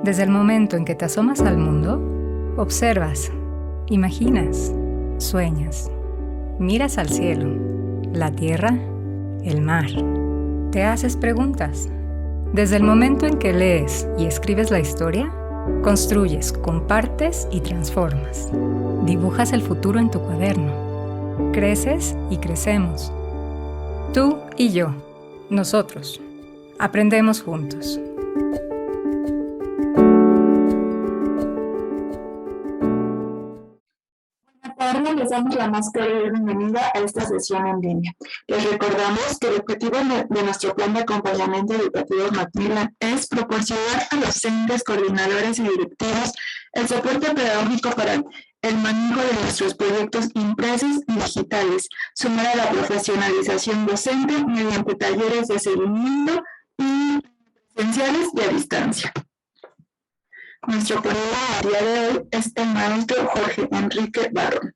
Desde el momento en que te asomas al mundo, observas, imaginas, sueñas, miras al cielo, la tierra, el mar. Te haces preguntas. Desde el momento en que lees y escribes la historia, construyes, compartes y transformas. Dibujas el futuro en tu cuaderno. Creces y crecemos. Tú y yo, nosotros, aprendemos juntos. Les damos la más cordial bienvenida a esta sesión en línea. Les recordamos que el objetivo de nuestro plan de acompañamiento educativo Macmillan es proporcionar a docentes, coordinadores y directivos el soporte pedagógico para el manejo de nuestros proyectos impresos y digitales, sumar a la profesionalización docente mediante talleres de seguimiento y presenciales y a distancia. Nuestro ponente el día de hoy es el maestro Jorge Enrique Barrón.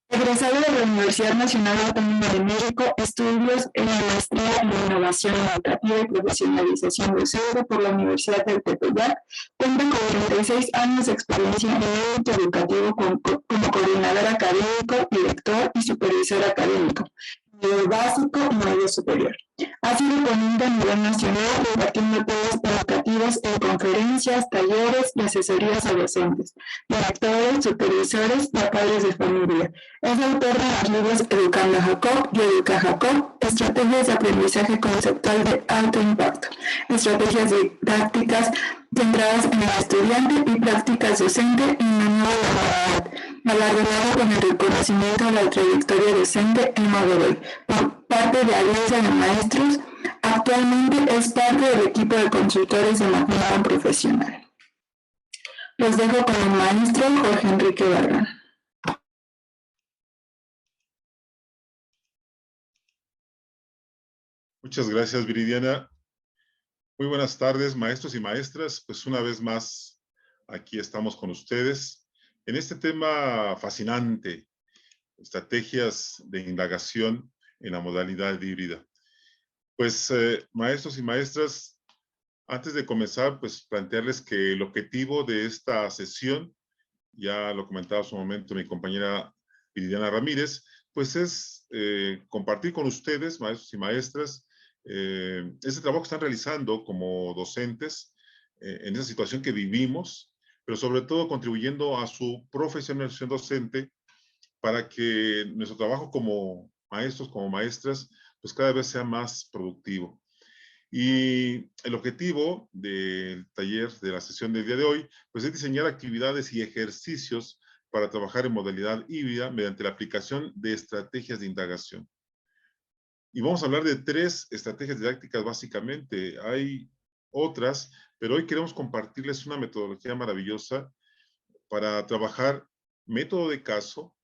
Egresado de la Universidad Nacional Autónoma de México, estudios en la maestría en Innovación Educativa y Profesionalización Docente por la Universidad del Tepeyac, cuenta con 36 años de experiencia en el ámbito educativo como coordinador académico, director y supervisor académico, nivel básico y medio superior. Ha sido ponente a nivel nacional impartiendo temas educativos en conferencias, talleres y asesorías a docentes, directores, supervisores y a padres de familia. Es autor de los libros Educando a Jacob y Educa a Jacob, estrategias de aprendizaje conceptual de alto impacto, estrategias didácticas centradas en el estudiante y prácticas docentes en la nueva modalidad, galardonado con el reconocimiento de la trayectoria docente en Modeloy, por parte de Alianza de Maestros. Actualmente es parte del equipo de consultores de Macmillan Profesional. Los dejo con el maestro Jorge Enrique Barrón. Muchas gracias, Viridiana. Muy buenas tardes, maestros y maestras. Pues una vez más, aquí estamos con ustedes en este tema fascinante, estrategias de indagación en la modalidad híbrida. Pues, maestros y maestras, antes de comenzar, pues plantearles que el objetivo de esta sesión, ya lo comentaba hace un momento mi compañera Viridiana Ramírez, pues es compartir con ustedes, maestros y maestras, ese trabajo que están realizando como docentes en esa situación que vivimos, pero sobre todo contribuyendo a su profesionalización docente para que nuestro trabajo como maestros, como maestras, pues cada vez sea más productivo. Y el objetivo del taller de la sesión del día de hoy, pues es diseñar actividades y ejercicios para trabajar en modalidad híbrida mediante la aplicación de estrategias de indagación. Y vamos a hablar de 3 estrategias didácticas básicamente. Hay otras, pero hoy queremos compartirles una metodología maravillosa para trabajar método de caso,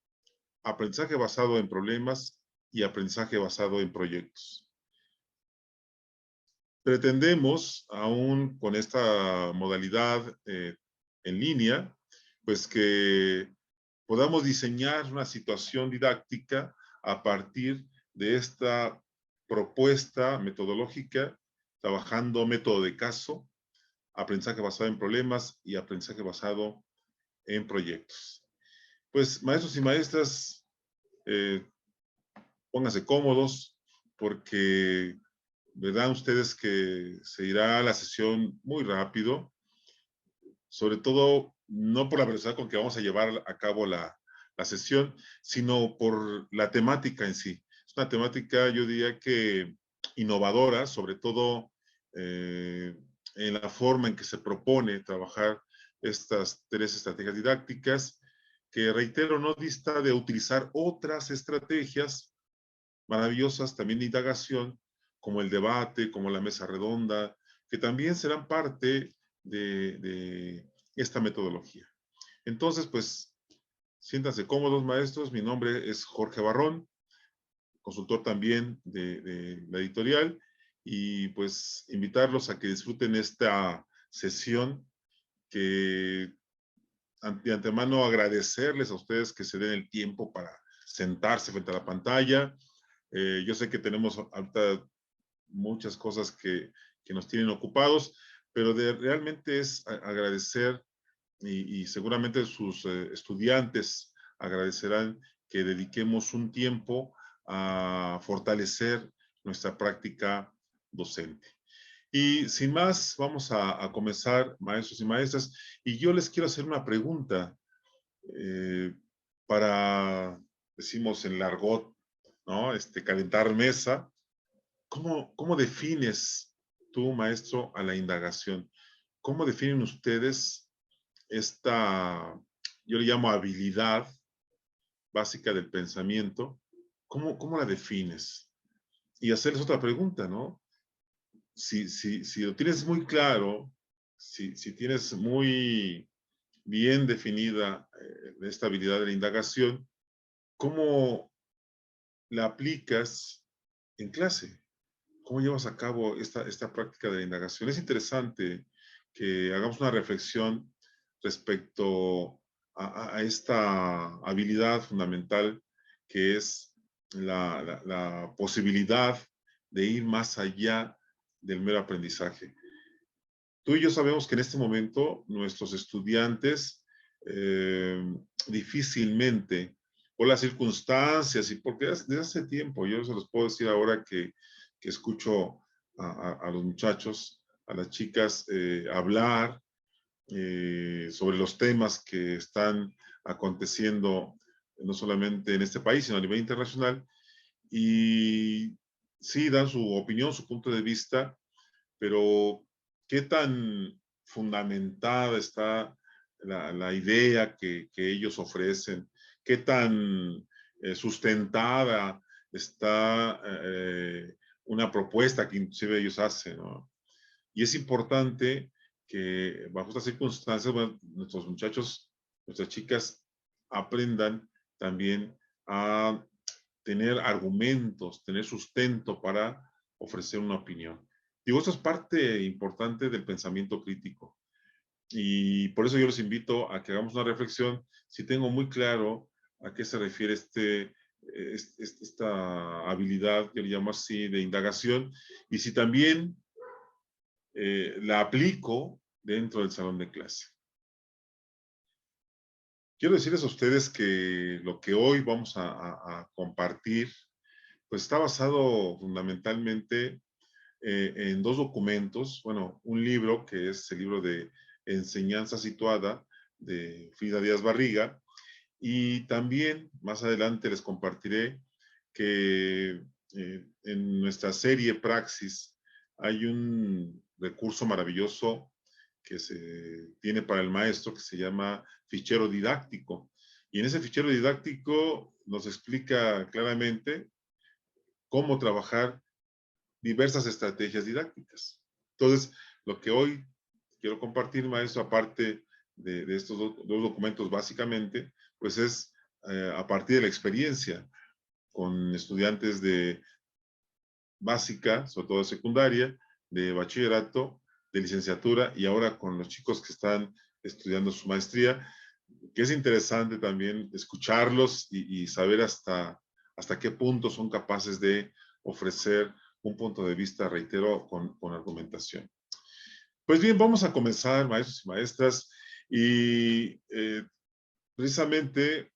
aprendizaje basado en problemas y aprendizaje basado en proyectos. Pretendemos, aún con esta modalidad en línea, pues que podamos diseñar una situación didáctica a partir de esta propuesta metodológica, trabajando método de caso, aprendizaje basado en problemas y aprendizaje basado en proyectos. Pues, maestros y maestras, pónganse cómodos porque verán ustedes que se irá la sesión muy rápido, sobre todo no por la velocidad con que vamos a llevar a cabo la sesión, sino por la temática en sí. Es una temática, yo diría que innovadora, sobre todo en la forma en que se propone trabajar estas 3 estrategias didácticas, que reitero, no dista de utilizar otras estrategias maravillosas también de indagación, como el debate, como la mesa redonda, que también serán parte de esta metodología. Entonces, pues, siéntanse cómodos, maestros. Mi nombre es Jorge Barrón, consultor también de la editorial, y pues invitarlos a que disfruten esta sesión, que de antemano agradecerles a ustedes que se den el tiempo para sentarse frente a la pantalla. Yo sé que tenemos ahorita muchas cosas que nos tienen ocupados, pero realmente es agradecer y seguramente sus estudiantes agradecerán que dediquemos un tiempo a fortalecer nuestra práctica docente. Y sin más, vamos a comenzar, maestros y maestras, y yo les quiero hacer una pregunta eh, para, decimos en el argot, ¿no? Calentar mesa. ¿Cómo defines tú, maestro, a la indagación? ¿Cómo definen ustedes esta, yo le llamo habilidad básica del pensamiento? ¿Cómo la defines? Y hacerles otra pregunta, ¿no? Si lo tienes muy claro, si tienes muy bien definida esta habilidad de la indagación, ¿cómo la aplicas en clase? ¿Cómo llevas a cabo esta práctica de la indagación? Es interesante que hagamos una reflexión respecto a esta habilidad fundamental que es la posibilidad de ir más allá del mero aprendizaje. Tú y yo sabemos que en este momento nuestros estudiantes difícilmente, por las circunstancias y porque desde hace tiempo, yo se los puedo decir ahora que escucho a los muchachos, a las chicas hablar sobre los temas que están aconteciendo no solamente en este país, sino a nivel internacional, y sí dan su opinión, su punto de vista, pero ¿qué tan fundamentada está la idea que ellos ofrecen? ¿Qué tan sustentada está una propuesta que inclusive ellos hacen, ¿no? Y es importante que bajo estas circunstancias, bueno, nuestros muchachos, nuestras chicas aprendan también a tener argumentos, tener sustento para ofrecer una opinión. Digo, esto es parte importante del pensamiento crítico. Y por eso yo los invito a que hagamos una reflexión. Si tengo muy claro a qué se refiere esta habilidad, que le llamo así, de indagación, y si también la aplico dentro del salón de clase. Quiero decirles a ustedes que lo que hoy vamos a compartir, pues está basado fundamentalmente en dos documentos. Bueno, un libro que es el libro de Enseñanza Situada de Frida Díaz Barriga, y también más adelante les compartiré que en nuestra serie Praxis hay un recurso maravilloso que se tiene para el maestro que se llama fichero didáctico. Y en ese fichero didáctico nos explica claramente cómo trabajar diversas estrategias didácticas. Entonces, lo que hoy quiero compartir, maestro, aparte de estos dos documentos básicamente, pues es a partir de la experiencia con estudiantes de básica, sobre todo de secundaria, de bachillerato, de licenciatura y ahora con los chicos que están estudiando su maestría, que es interesante también escucharlos y saber hasta qué punto son capaces de ofrecer un punto de vista, reitero, con argumentación. Pues bien, vamos a comenzar, maestros y maestras, y precisamente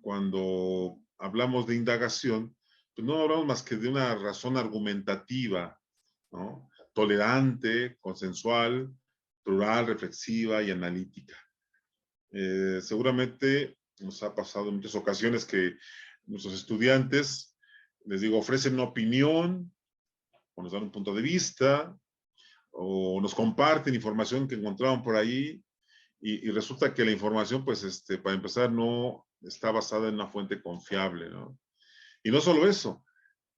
cuando hablamos de indagación, pues no hablamos más que de una razón argumentativa, ¿no? Tolerante, consensual, plural, reflexiva y analítica. Seguramente nos ha pasado en muchas ocasiones que nuestros estudiantes, les digo, ofrecen una opinión, o nos dan un punto de vista, o nos comparten información que encontraron por ahí, y resulta que la información, pues, para empezar, no está basada en una fuente confiable, ¿no? Y no solo eso,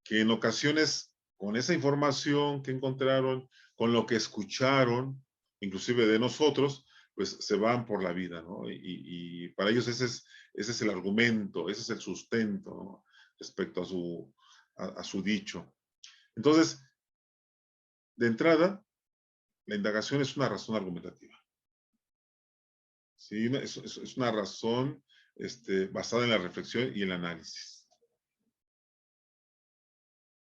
que en ocasiones, con esa información que encontraron, con lo que escucharon, inclusive de nosotros, pues se van por la vida, ¿no? Y para ellos ese es el argumento, ese es el sustento, ¿no? Respecto a su dicho. Entonces, de entrada, la indagación es una razón argumentativa. ¿Sí? Es una razón basada en la reflexión y el análisis.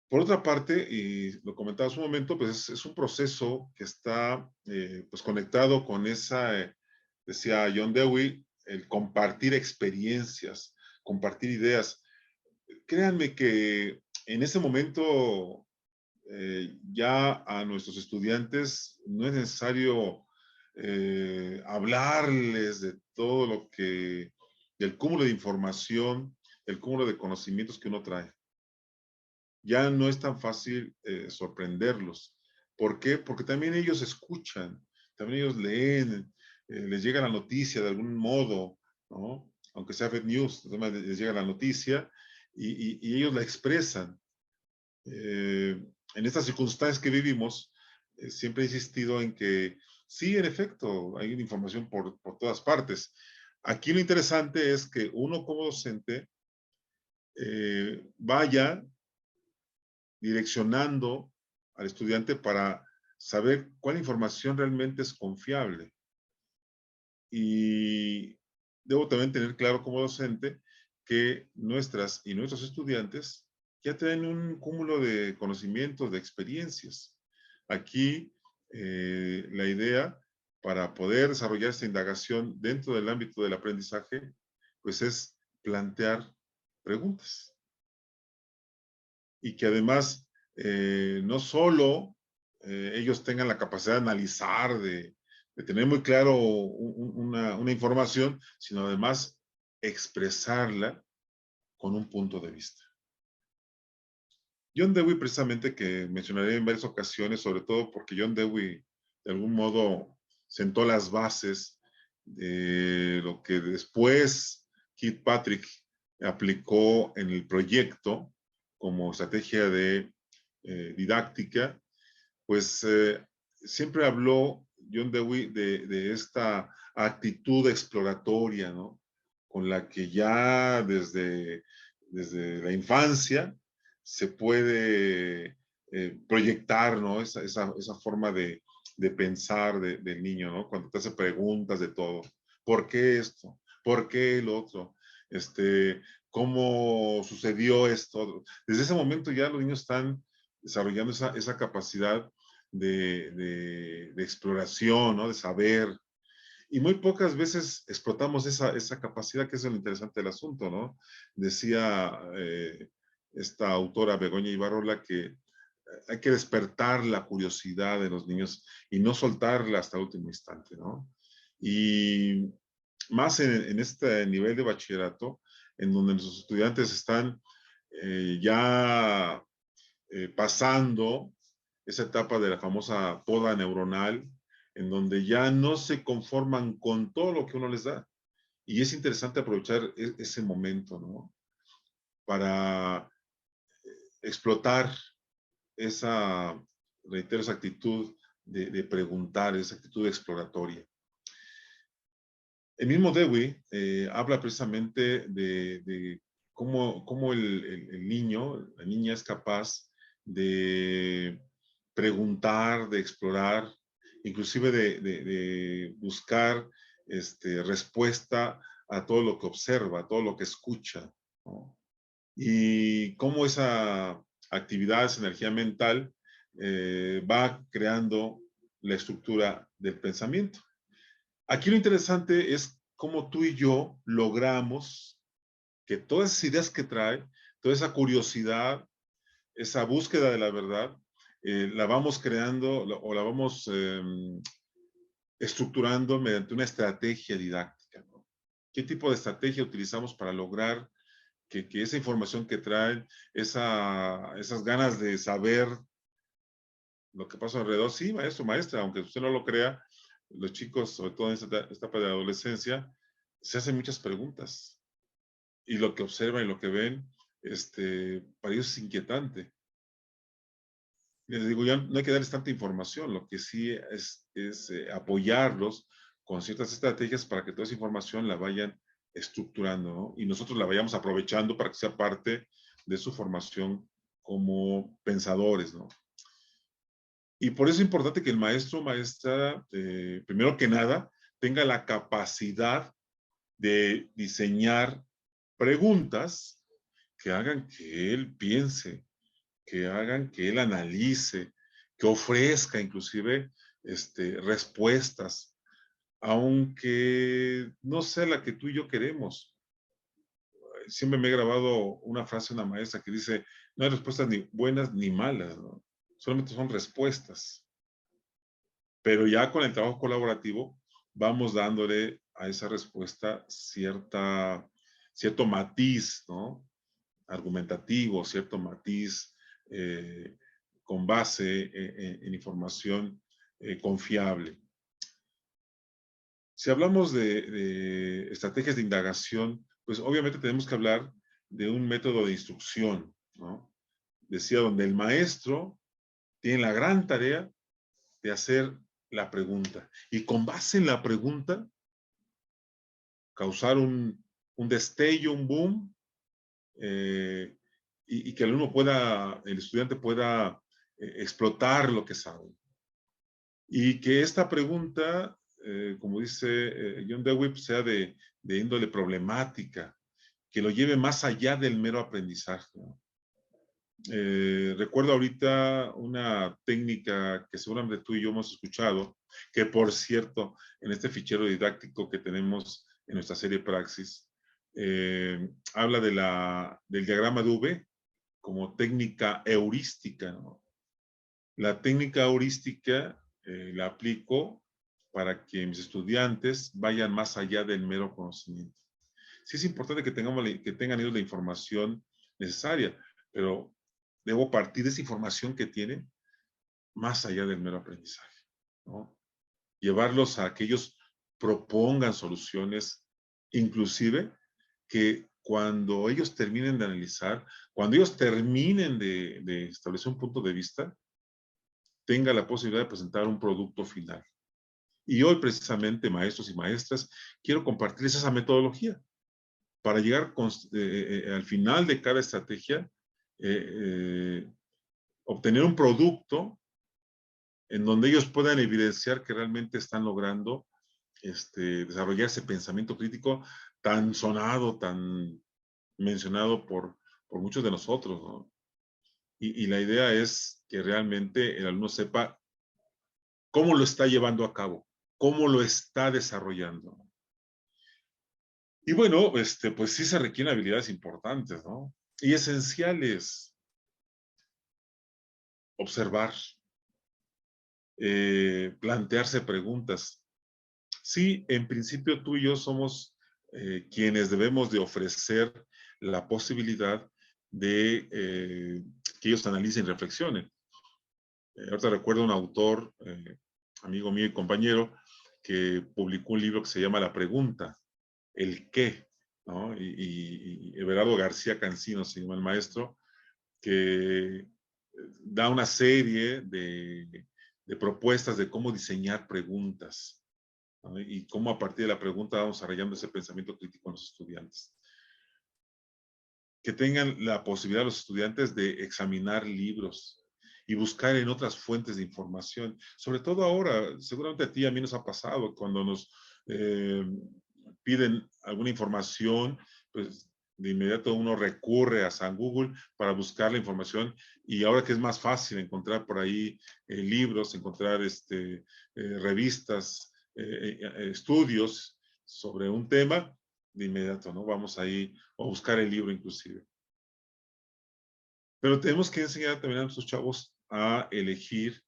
Por otra parte, y lo comentaba hace un momento, pues es un proceso que está pues conectado con esa, decía John Dewey, el compartir experiencias, compartir ideas. Créanme que en ese momento ya a nuestros estudiantes no es necesario hablarles de todo lo que, del cúmulo de información, el cúmulo de conocimientos que uno trae. Ya no es tan fácil sorprenderlos. ¿Por qué? Porque también ellos escuchan, también ellos leen, les llega la noticia de algún modo, ¿no? Aunque sea fake news, les llega la noticia y ellos la expresan. En estas circunstancias que vivimos, siempre he insistido en que sí, en efecto, hay información por todas partes. Aquí lo interesante es que uno como docente vaya direccionando al estudiante para saber cuál información realmente es confiable. Y debo también tener claro como docente que nuestras y nuestros estudiantes ya tienen un cúmulo de conocimientos, de experiencias. Aquí la idea para poder desarrollar esta indagación dentro del ámbito del aprendizaje, pues es plantear preguntas. Y que además no solo ellos tengan la capacidad de analizar, de tener muy claro una información, sino además expresarla con un punto de vista. John Dewey, precisamente, que mencionaré en varias ocasiones, sobre todo porque John Dewey, de algún modo, sentó las bases de lo que después Kirkpatrick aplicó en el proyecto como estrategia de didáctica, pues siempre habló John Dewey de esta actitud exploratoria, ¿no? Con la que ya desde la infancia se puede proyectar, ¿no? Esa forma de pensar del niño, ¿no? Cuando te hace preguntas de todo. ¿Por qué esto? ¿Por qué el otro? ¿Cómo sucedió esto? Desde ese momento ya los niños están desarrollando esa capacidad de exploración, ¿no? De saber. Y muy pocas veces explotamos esa capacidad, que es lo interesante del asunto, ¿no? Decía esta autora Begoña Ibarrola que hay que despertar la curiosidad de los niños y no soltarla hasta el último instante, ¿no? Y más en este nivel de bachillerato, en donde los estudiantes están ya pasando esa etapa de la famosa poda neuronal, en donde ya no se conforman con todo lo que uno les da. Y es interesante aprovechar ese momento, ¿no? Para explotar esa, reitero, esa actitud de preguntar, esa actitud exploratoria. El mismo Dewey habla precisamente de cómo el niño, la niña es capaz de preguntar, de explorar, inclusive de buscar respuesta a todo lo que observa, a todo lo que escucha, ¿no? Y cómo esa actividad, esa energía mental, va creando la estructura del pensamiento. Aquí lo interesante es cómo tú y yo logramos que todas esas ideas que trae, toda esa curiosidad, esa búsqueda de la verdad, la vamos creando o la vamos estructurando mediante una estrategia didáctica, ¿no? ¿Qué tipo de estrategia utilizamos para lograr que esa información que traen, esas ganas de saber lo que pasa alrededor, sí, maestro, maestra, aunque usted no lo crea, los chicos, sobre todo en esta etapa de adolescencia, se hacen muchas preguntas. Y lo que observan y lo que ven, para ellos es inquietante. Les digo, ya no hay que darles tanta información, lo que sí es apoyarlos con ciertas estrategias para que toda esa información la vayan estructurando, ¿no? Y nosotros la vayamos aprovechando para que sea parte de su formación como pensadores, ¿no? Y por eso es importante que el maestro o maestra, primero que nada, tenga la capacidad de diseñar preguntas que hagan que él piense, que hagan que él analice, que ofrezca inclusive respuestas, aunque no sea la que tú y yo queremos. Siempre me he grabado una frase de una maestra que dice, no hay respuestas ni buenas ni malas, ¿no? Solamente son respuestas. Pero ya con el trabajo colaborativo vamos dándole a esa respuesta cierto matiz, ¿no? Argumentativo, cierto matiz con base en información confiable. Si hablamos de estrategias de indagación, pues obviamente tenemos que hablar de un método de instrucción, ¿no? Decía, donde el maestro tiene la gran tarea de hacer la pregunta y con base en la pregunta causar un destello, un boom, y que el estudiante pueda explotar lo que sabe. Y que esta pregunta, como dice John Dewey, sea de índole problemática, que lo lleve más allá del mero aprendizaje, ¿no? Recuerdo ahorita una técnica que seguramente tú y yo hemos escuchado, que por cierto, en este fichero didáctico que tenemos en nuestra serie Praxis, habla del diagrama de V como técnica heurística, ¿no? La técnica heurística la aplico para que mis estudiantes vayan más allá del mero conocimiento. Sí es importante que tengan ellos la información necesaria, pero debo partir de esa información que tienen más allá del mero aprendizaje, ¿no? Llevarlos a que ellos propongan soluciones, inclusive que cuando ellos terminen de analizar, cuando ellos terminen de establecer un punto de vista, tenga la posibilidad de presentar un producto final. Y hoy precisamente, maestros y maestras, quiero compartirles esa metodología para llegar al final de cada estrategia, obtener un producto en donde ellos puedan evidenciar que realmente están logrando desarrollar ese pensamiento crítico tan sonado, tan mencionado por muchos de nosotros, ¿no? Y la idea es que realmente el alumno sepa cómo lo está llevando a cabo, cómo lo está desarrollando. Y bueno, pues sí se requieren habilidades importantes, ¿no? Y esenciales. Observar, plantearse preguntas. Sí, en principio tú y yo somos quienes debemos de ofrecer la posibilidad de que ellos analicen y reflexionen. Ahorita recuerdo un autor, amigo mío y compañero, que publicó un libro que se llama La Pregunta, el qué, ¿no? Y Everardo García Cancino se llama el maestro, que da una serie de propuestas de cómo diseñar preguntas, ¿no? Y cómo a partir de la pregunta vamos desarrollando ese pensamiento crítico en los estudiantes. Que tengan la posibilidad los estudiantes de examinar libros y buscar en otras fuentes de información. Sobre todo ahora, seguramente a ti y a mí nos ha pasado cuando nos piden alguna información, pues de inmediato uno recurre a San Google para buscar la información, y ahora que es más fácil encontrar por ahí libros, encontrar revistas, estudios sobre un tema, de inmediato, ¿no? Vamos ahí a buscar el libro inclusive. Pero tenemos que enseñar también a nuestros chavos a elegir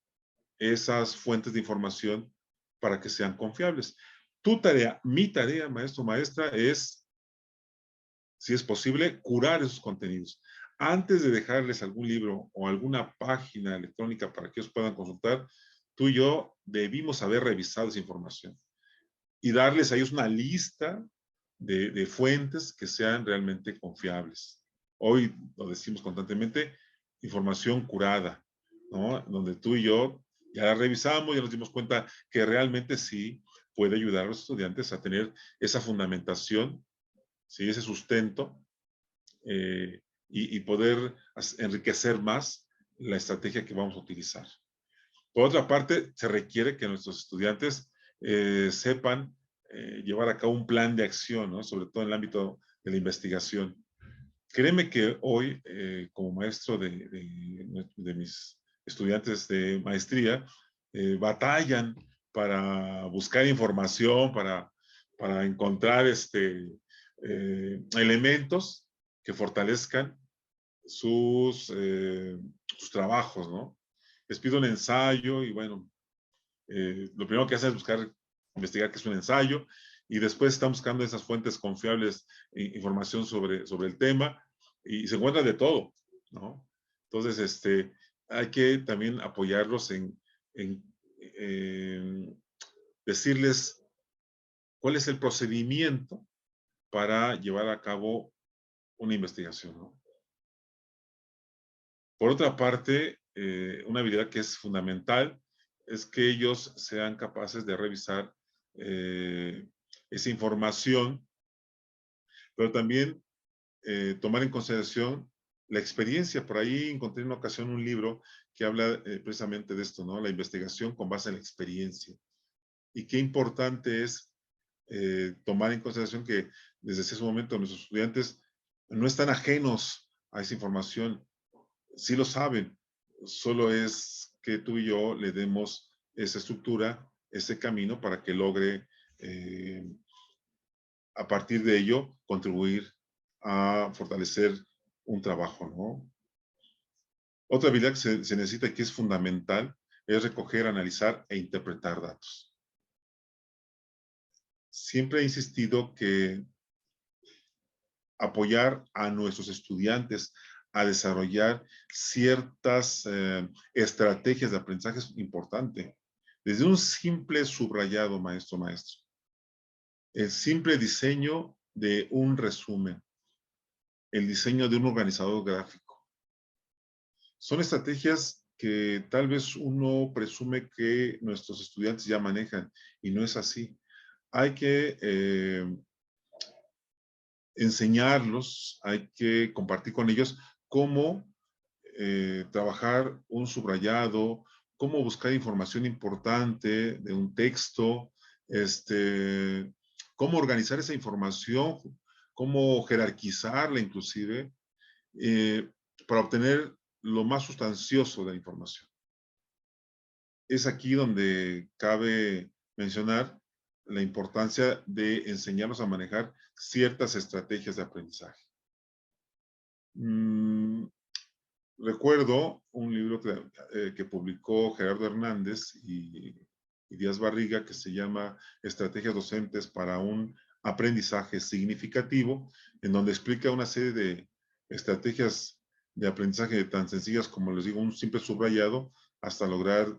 esas fuentes de información para que sean confiables. Tu tarea, mi tarea, maestro, maestra, es, si es posible, curar esos contenidos. Antes de dejarles algún libro o alguna página electrónica para que ellos puedan consultar, tú y yo debimos haber revisado esa información y darles a ellos una lista de fuentes que sean realmente confiables. Hoy lo decimos constantemente, información curada, ¿no? Donde tú y yo ya la revisamos, ya nos dimos cuenta que realmente sí puede ayudar a los estudiantes a tener esa fundamentación, ¿sí? Ese sustento, y poder enriquecer más la estrategia que vamos a utilizar. Por otra parte, se requiere que nuestros estudiantes sepan llevar a cabo un plan de acción, ¿no? Sobre todo en el ámbito de la investigación. Créeme que hoy, como maestro de mis estudiantes de maestría, batallan para buscar información, para encontrar elementos que fortalezcan sus trabajos, ¿no? Les pido un ensayo y bueno, lo primero que hacen es buscar, investigar qué es un ensayo y después están buscando esas fuentes confiables, información sobre el tema y se encuentra de todo, ¿no? Entonces, hay que también apoyarlos en decirles cuál es el procedimiento para llevar a cabo una investigación, ¿no? Por otra parte, una habilidad que es fundamental es que ellos sean capaces de revisar esa información, pero también tomar en consideración la experiencia. Por ahí encontré en una ocasión un libro que habla precisamente de esto, ¿no? La investigación con base en la experiencia. Y qué importante es tomar en consideración que desde ese momento nuestros estudiantes no están ajenos a esa información, sí lo saben, solo es que tú y yo le demos esa estructura, ese camino para que logre a partir de ello contribuir a fortalecer un trabajo, ¿no? Otra habilidad que se necesita y que es fundamental es recoger, analizar e interpretar datos. Siempre he insistido que apoyar a nuestros estudiantes a desarrollar ciertas estrategias de aprendizaje es importante. Desde un simple subrayado, maestro. El simple diseño de un resumen. El diseño de un organizador gráfico. Son estrategias que tal vez uno presume que nuestros estudiantes ya manejan y no es así. Hay que enseñarlos, hay que compartir con ellos cómo trabajar un subrayado, cómo buscar información importante de un texto, cómo organizar esa información, cómo jerarquizarla inclusive, para obtener lo más sustancioso de la información. Es aquí donde cabe mencionar la importancia de enseñarnos a manejar ciertas estrategias de aprendizaje. Recuerdo un libro que publicó Gerardo Hernández y Díaz Barriga que se llama Estrategias Docentes para un Aprendizaje Significativo, en donde explica una serie de estrategias de aprendizaje tan sencillas como les digo, un simple subrayado, hasta lograr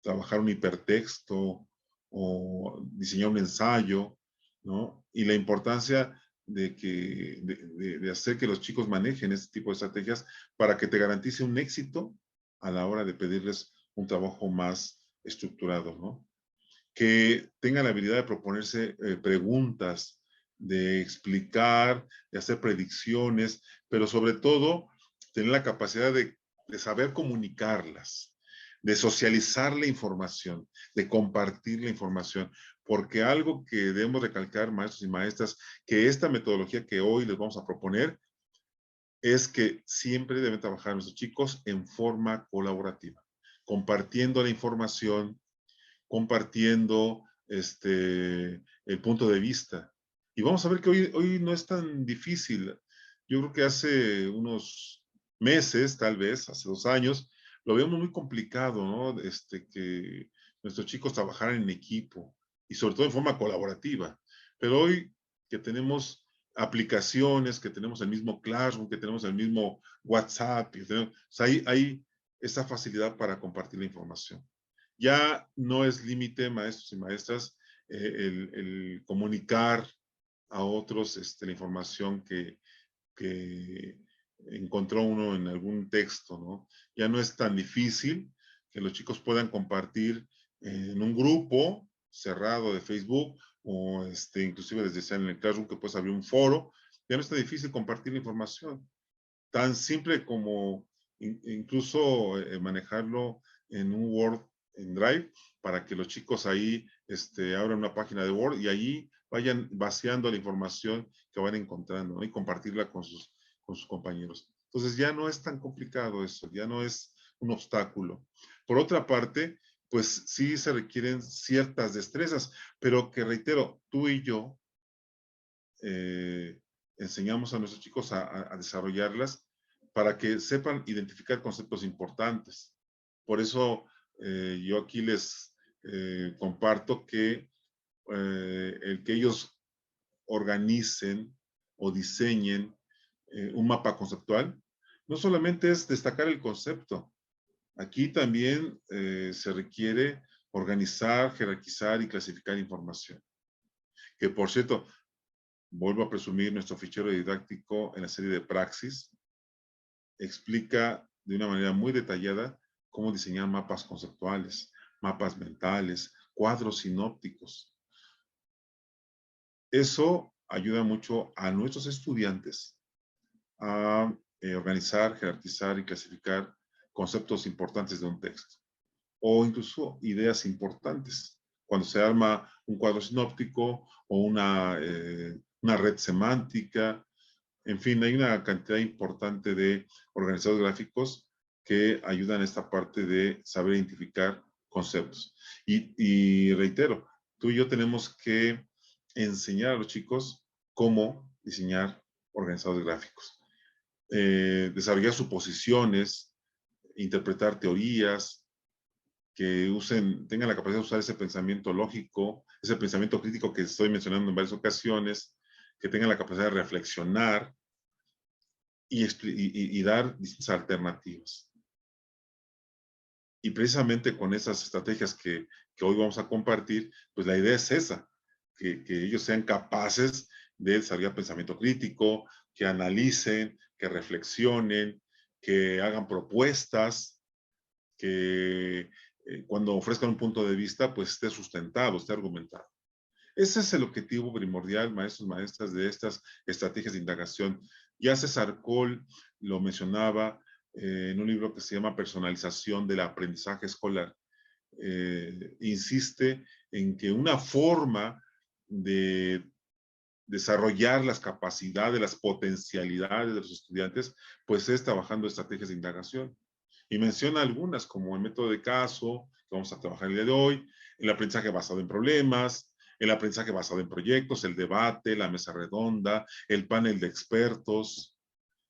trabajar un hipertexto o diseñar un ensayo, ¿no? Y la importancia de hacer que los chicos manejen este tipo de estrategias para que te garantice un éxito a la hora de pedirles un trabajo más estructurado, ¿no? Que tengan la habilidad de proponerse preguntas, de explicar, de hacer predicciones, pero sobre todo tener la capacidad de saber comunicarlas, de socializar la información, de compartir la información, porque algo que debemos recalcar, maestros y maestras, que esta metodología que hoy les vamos a proponer es que siempre deben trabajar nuestros chicos en forma colaborativa, compartiendo la información, compartiendo el punto de vista. Y vamos a ver que hoy no es tan difícil. Yo creo que hace unos meses, tal vez, hace 2 años, lo veíamos muy complicado, ¿no? Que nuestros chicos trabajaran en equipo y sobre todo en forma colaborativa. Pero hoy que tenemos aplicaciones, que tenemos el mismo Classroom, que tenemos el mismo WhatsApp, que tenemos, o sea, hay esa facilidad para compartir la información. Ya no es límite, maestros y maestras, el comunicar a otros la información que encontró uno en algún texto, ¿no? Ya no es tan difícil que los chicos puedan compartir en un grupo cerrado de Facebook o inclusive desde sea en el Classroom que puedes abrir un foro. Ya no es tan difícil compartir la información. Tan simple como incluso manejarlo en un Word, en Drive, para que los chicos ahí abran una página de Word y ahí vayan vaciando la información que van encontrando, ¿no? Y compartirla con sus con sus compañeros. Entonces ya no es tan complicado eso, ya no es un obstáculo. Por otra parte, pues sí se requieren ciertas destrezas, pero que reitero, tú y yo enseñamos a nuestros chicos a desarrollarlas para que sepan identificar conceptos importantes. Por eso yo aquí les comparto que el que ellos organicen o diseñen un mapa conceptual, no solamente es destacar el concepto, aquí también se requiere organizar, jerarquizar y clasificar información. Que por cierto, vuelvo a presumir, nuestro fichero didáctico en la serie de Praxis explica de una manera muy detallada cómo diseñar mapas conceptuales, mapas mentales, cuadros sinópticos. Eso ayuda mucho a nuestros estudiantes a organizar, jerarquizar y clasificar conceptos importantes de un texto o incluso ideas importantes. Cuando se arma un cuadro sinóptico o una red semántica, en fin, hay una cantidad importante de organizadores gráficos que ayudan a esta parte de saber identificar conceptos. Y reitero, tú y yo tenemos que enseñar a los chicos cómo diseñar organizadores gráficos. Desarrollar suposiciones, interpretar teorías, que tengan la capacidad de usar ese pensamiento lógico, ese pensamiento crítico que estoy mencionando en varias ocasiones, que tengan la capacidad de reflexionar y dar distintas alternativas. Y precisamente con esas estrategias que hoy vamos a compartir, pues la idea es esa, que ellos sean capaces de desarrollar pensamiento crítico, que analicen, que reflexionen, que hagan propuestas, que cuando ofrezcan un punto de vista, pues esté sustentado, esté argumentado. Ese es el objetivo primordial, maestros, maestras, de estas estrategias de indagación. Ya César Cole lo mencionaba en un libro que se llama Personalización del aprendizaje escolar. Insiste en que una forma de desarrollar las capacidades, las potencialidades de los estudiantes, pues es trabajando estrategias de indagación. Y menciona algunas, como el método de caso, que vamos a trabajar el día de hoy, el aprendizaje basado en problemas, el aprendizaje basado en proyectos, el debate, la mesa redonda, el panel de expertos,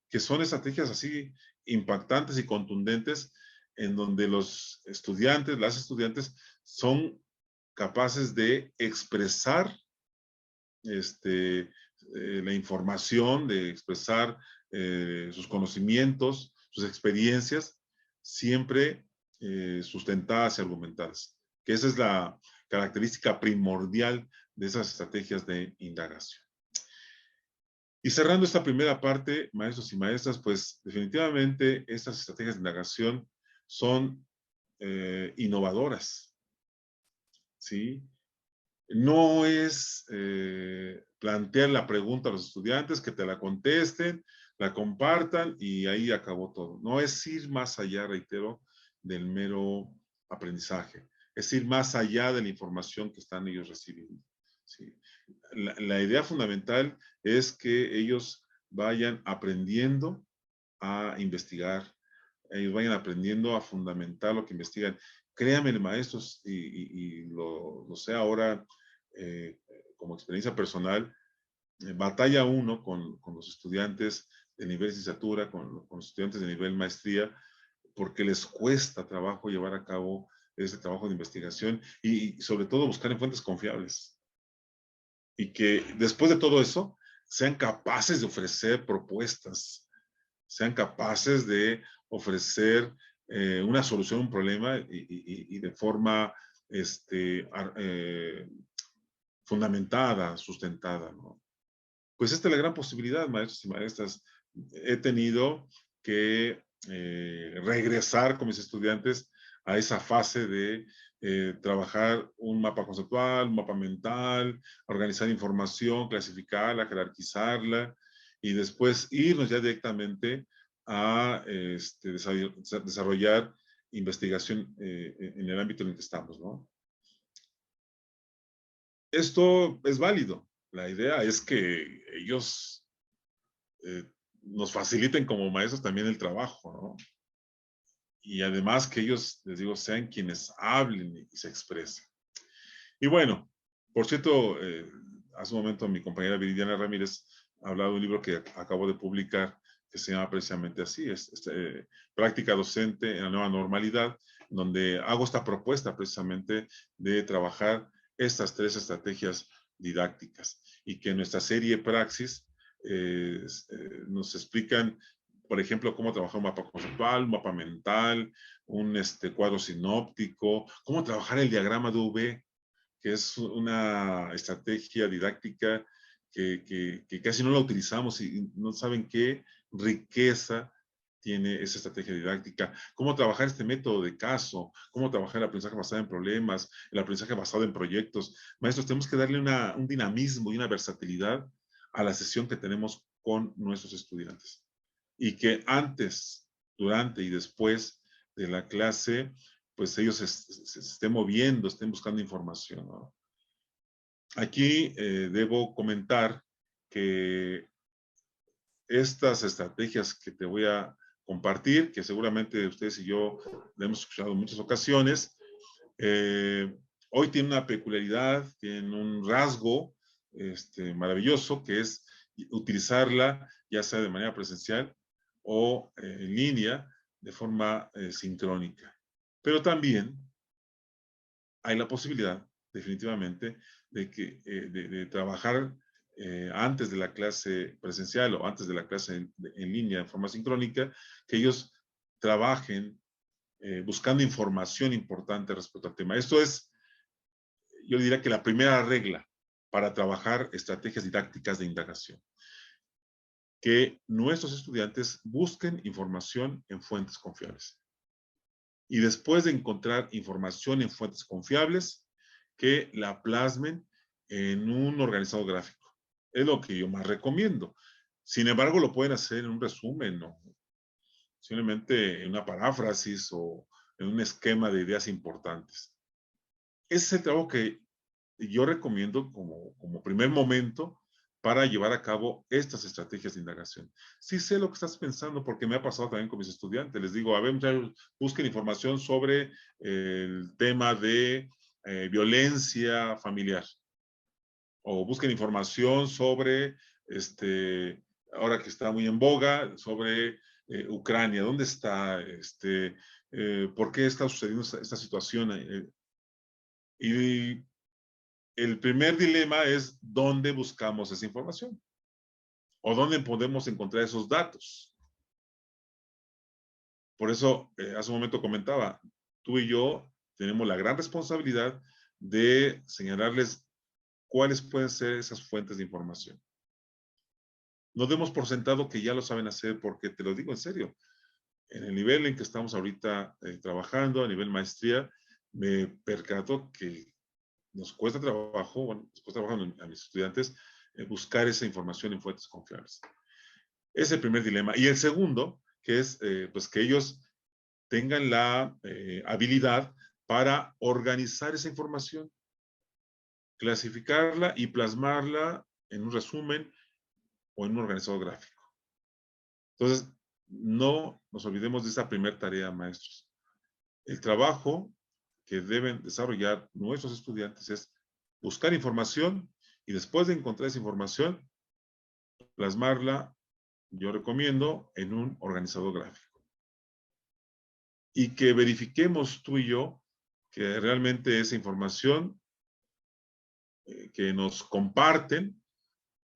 que son estrategias así impactantes y contundentes en donde los estudiantes, las estudiantes, son capaces de expresar la información, de expresar sus conocimientos, sus experiencias, siempre sustentadas y argumentadas. Que esa es la característica primordial de esas estrategias de indagación. Y cerrando esta primera parte, maestros y maestras, pues definitivamente estas estrategias de indagación son innovadoras, ¿sí? No es plantear la pregunta a los estudiantes, que te la contesten, la compartan y ahí acabó todo. No es ir más allá, reitero, del mero aprendizaje. Es ir más allá de la información que están ellos recibiendo. ¿Sí? La idea fundamental es que ellos vayan aprendiendo a investigar, ellos vayan aprendiendo a fundamentar lo que investigan. Créanme, maestros, y lo sé ahora como experiencia personal, batalla uno con los estudiantes de nivel licenciatura, con los estudiantes de nivel maestría, porque les cuesta trabajo llevar a cabo ese trabajo de investigación y sobre todo buscar en fuentes confiables. Y que después de todo eso sean capaces de ofrecer propuestas, sean capaces de ofrecer una solución a un problema y de forma fundamentada, sustentada, ¿no? Pues esta es la gran posibilidad, maestros y maestras. He tenido que regresar con mis estudiantes a esa fase de trabajar un mapa conceptual, un mapa mental, organizar información, clasificarla, jerarquizarla y después irnos ya directamente a desarrollar investigación en el ámbito en el que estamos, ¿no? Esto es válido. La idea es que ellos nos faciliten como maestros también el trabajo, ¿no? Y además que ellos, les digo, sean quienes hablen y se expresen. Y bueno, por cierto, hace un momento mi compañera Viridiana Ramírez ha hablado de un libro que acabo de publicar que se llama precisamente así, Práctica Docente en la Nueva Normalidad, donde hago esta propuesta precisamente de trabajar estas 3 estrategias didácticas y que en nuestra serie Praxis nos explican, por ejemplo, cómo trabajar un mapa conceptual, un mapa mental, un cuadro sinóptico, cómo trabajar el diagrama de V, que es una estrategia didáctica que casi no la utilizamos y no saben qué riqueza tiene esa estrategia didáctica, cómo trabajar este método de caso, cómo trabajar el aprendizaje basado en problemas, el aprendizaje basado en proyectos. Maestros, tenemos que darle un dinamismo y una versatilidad a la sesión que tenemos con nuestros estudiantes. Y que antes, durante y después de la clase, pues ellos se estén moviendo, estén buscando información, ¿no? Aquí debo comentar que estas estrategias que te voy a compartir, que seguramente ustedes y yo la hemos escuchado en muchas ocasiones, hoy tiene una peculiaridad, tiene un rasgo maravilloso, que es utilizarla ya sea de manera presencial o en línea, de forma sincrónica. Pero también hay la posibilidad, definitivamente, de trabajar antes de la clase presencial o antes de la clase en línea de forma sincrónica, que ellos trabajen buscando información importante respecto al tema. Esto es, yo diría que la primera regla para trabajar estrategias didácticas de indagación. Que nuestros estudiantes busquen información en fuentes confiables. Y después de encontrar información en fuentes confiables, que la plasmen en un organizado gráfico. Es lo que yo más recomiendo. Sin embargo, lo pueden hacer en un resumen, ¿no? Simplemente en una paráfrasis o en un esquema de ideas importantes. Ese es el trabajo que yo recomiendo como primer momento para llevar a cabo estas estrategias de indagación. Sí sé lo que estás pensando porque me ha pasado también con mis estudiantes. Les digo, a ver, busquen información sobre el tema de violencia familiar. O busquen información sobre, ahora que está muy en boga, sobre Ucrania. ¿Dónde está? ¿Por qué está sucediendo esta situación? Y el primer dilema es dónde buscamos esa información o dónde podemos encontrar esos datos. Por eso, hace un momento comentaba, tú y yo tenemos la gran responsabilidad de señalarles cuáles pueden ser esas fuentes de información. No demos por sentado que ya lo saben hacer, porque te lo digo en serio, en el nivel en que estamos ahorita trabajando, a nivel maestría, me percato que nos cuesta trabajo, bueno, nos cuesta trabajo a mis estudiantes buscar esa información en fuentes confiables. Ese es el primer dilema. Y el segundo, que es pues que ellos tengan la habilidad para organizar esa información, clasificarla y plasmarla en un resumen o en un organizado gráfico. Entonces, no nos olvidemos de esa primera tarea, maestros. El trabajo que deben desarrollar nuestros estudiantes es buscar información y después de encontrar esa información, plasmarla, yo recomiendo, en un organizador gráfico. Y que verifiquemos tú y yo que realmente esa información que nos comparten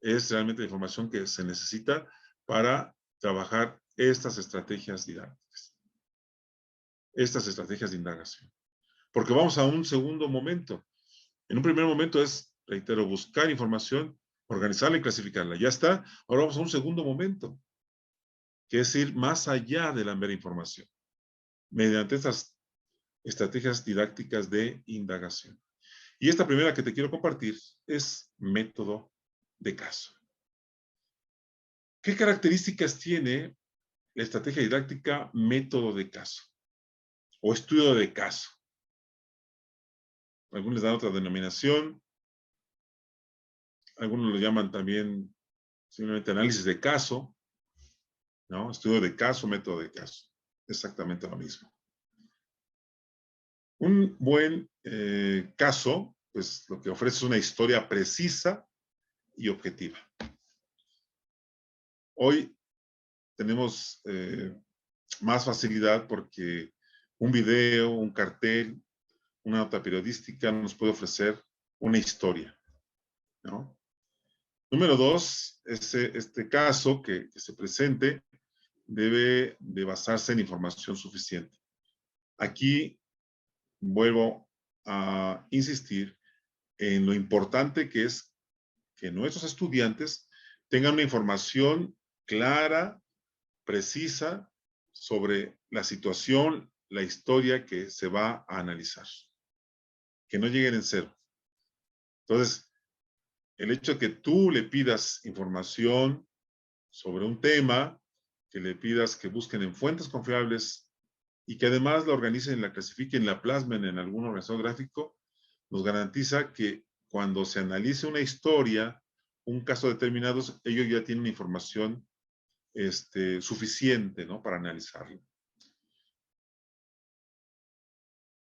es realmente la información que se necesita para trabajar estas estrategias didácticas, estas estrategias de indagación. Porque vamos a un segundo momento. En un primer momento es, reitero, buscar información, organizarla y clasificarla. Ya está. Ahora vamos a un segundo momento, que es ir más allá de la mera información, mediante estas estrategias didácticas de indagación. Y esta primera que te quiero compartir es método de caso. ¿Qué características tiene la estrategia didáctica método de caso o estudio de caso? Algunos les dan otra denominación, algunos lo llaman también simplemente análisis de caso, ¿no? Estudio de caso, método de caso. Exactamente lo mismo. Un buen caso, pues lo que ofrece es una historia precisa y objetiva. Hoy tenemos más facilidad porque un video, un cartel, una nota periodística nos puede ofrecer una historia, ¿no? Número dos, este caso que se presente debe de basarse en información suficiente. Aquí vuelvo a insistir en lo importante que es que nuestros estudiantes tengan una información clara, precisa sobre la situación, la historia que se va a analizar. Que no lleguen en cero. Entonces, el hecho de que tú le pidas información sobre un tema, que le pidas que busquen en fuentes confiables y que además la organicen, la clasifiquen, la plasmen en algún organizador gráfico, nos garantiza que cuando se analice una historia, un caso determinado, ellos ya tienen información suficiente, ¿no?, para analizarlo.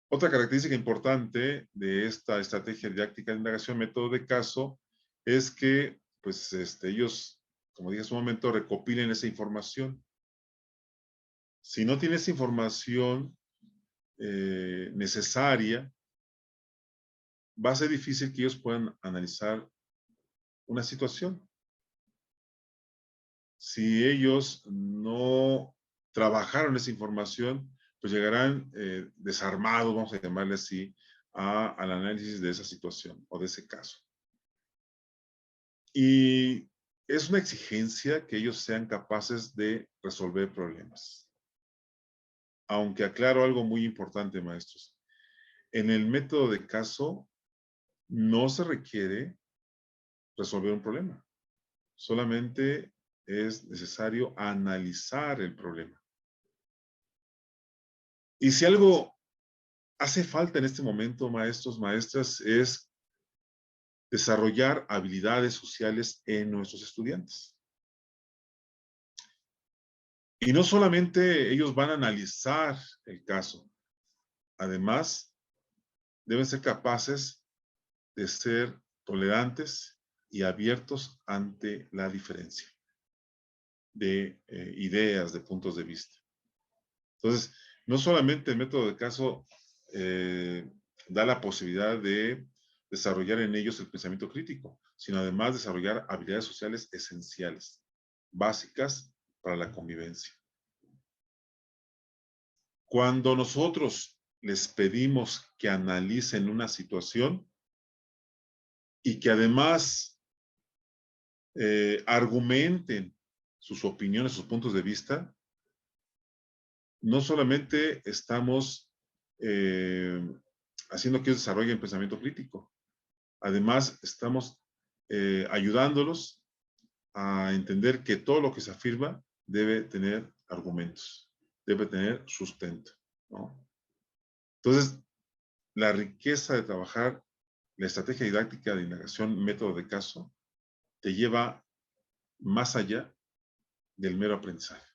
Otra característica importante de esta estrategia didáctica de indagación, método de caso, es que pues, ellos, como dije hace un momento, recopilen esa información. Si no tienes información necesaria, va a ser difícil que ellos puedan analizar una situación. Si ellos no trabajaron esa información, pues llegarán desarmados, vamos a llamarle así, al análisis de esa situación o de ese caso. Y es una exigencia que ellos sean capaces de resolver problemas. Aunque aclaro algo muy importante, maestros. En el método de caso no se requiere resolver un problema. Solamente es necesario analizar el problema. Y si algo hace falta en este momento, maestros, maestras, es desarrollar habilidades sociales en nuestros estudiantes. Y no solamente ellos van a analizar el caso, además deben ser capaces de ser tolerantes y abiertos ante la diferencia de ideas, de puntos de vista. Entonces, no solamente el método de caso da la posibilidad de desarrollar en ellos el pensamiento crítico, sino además desarrollar habilidades sociales esenciales, básicas para la convivencia. Cuando nosotros les pedimos que analicen una situación y que además argumenten sus opiniones, sus puntos de vista, no solamente estamos haciendo que ellos desarrollen pensamiento crítico, además estamos ayudándolos a entender que todo lo que se afirma debe tener argumentos, debe tener sustento, ¿no? Entonces, la riqueza de trabajar la estrategia didáctica de indagación, método de caso, te lleva más allá del mero aprendizaje.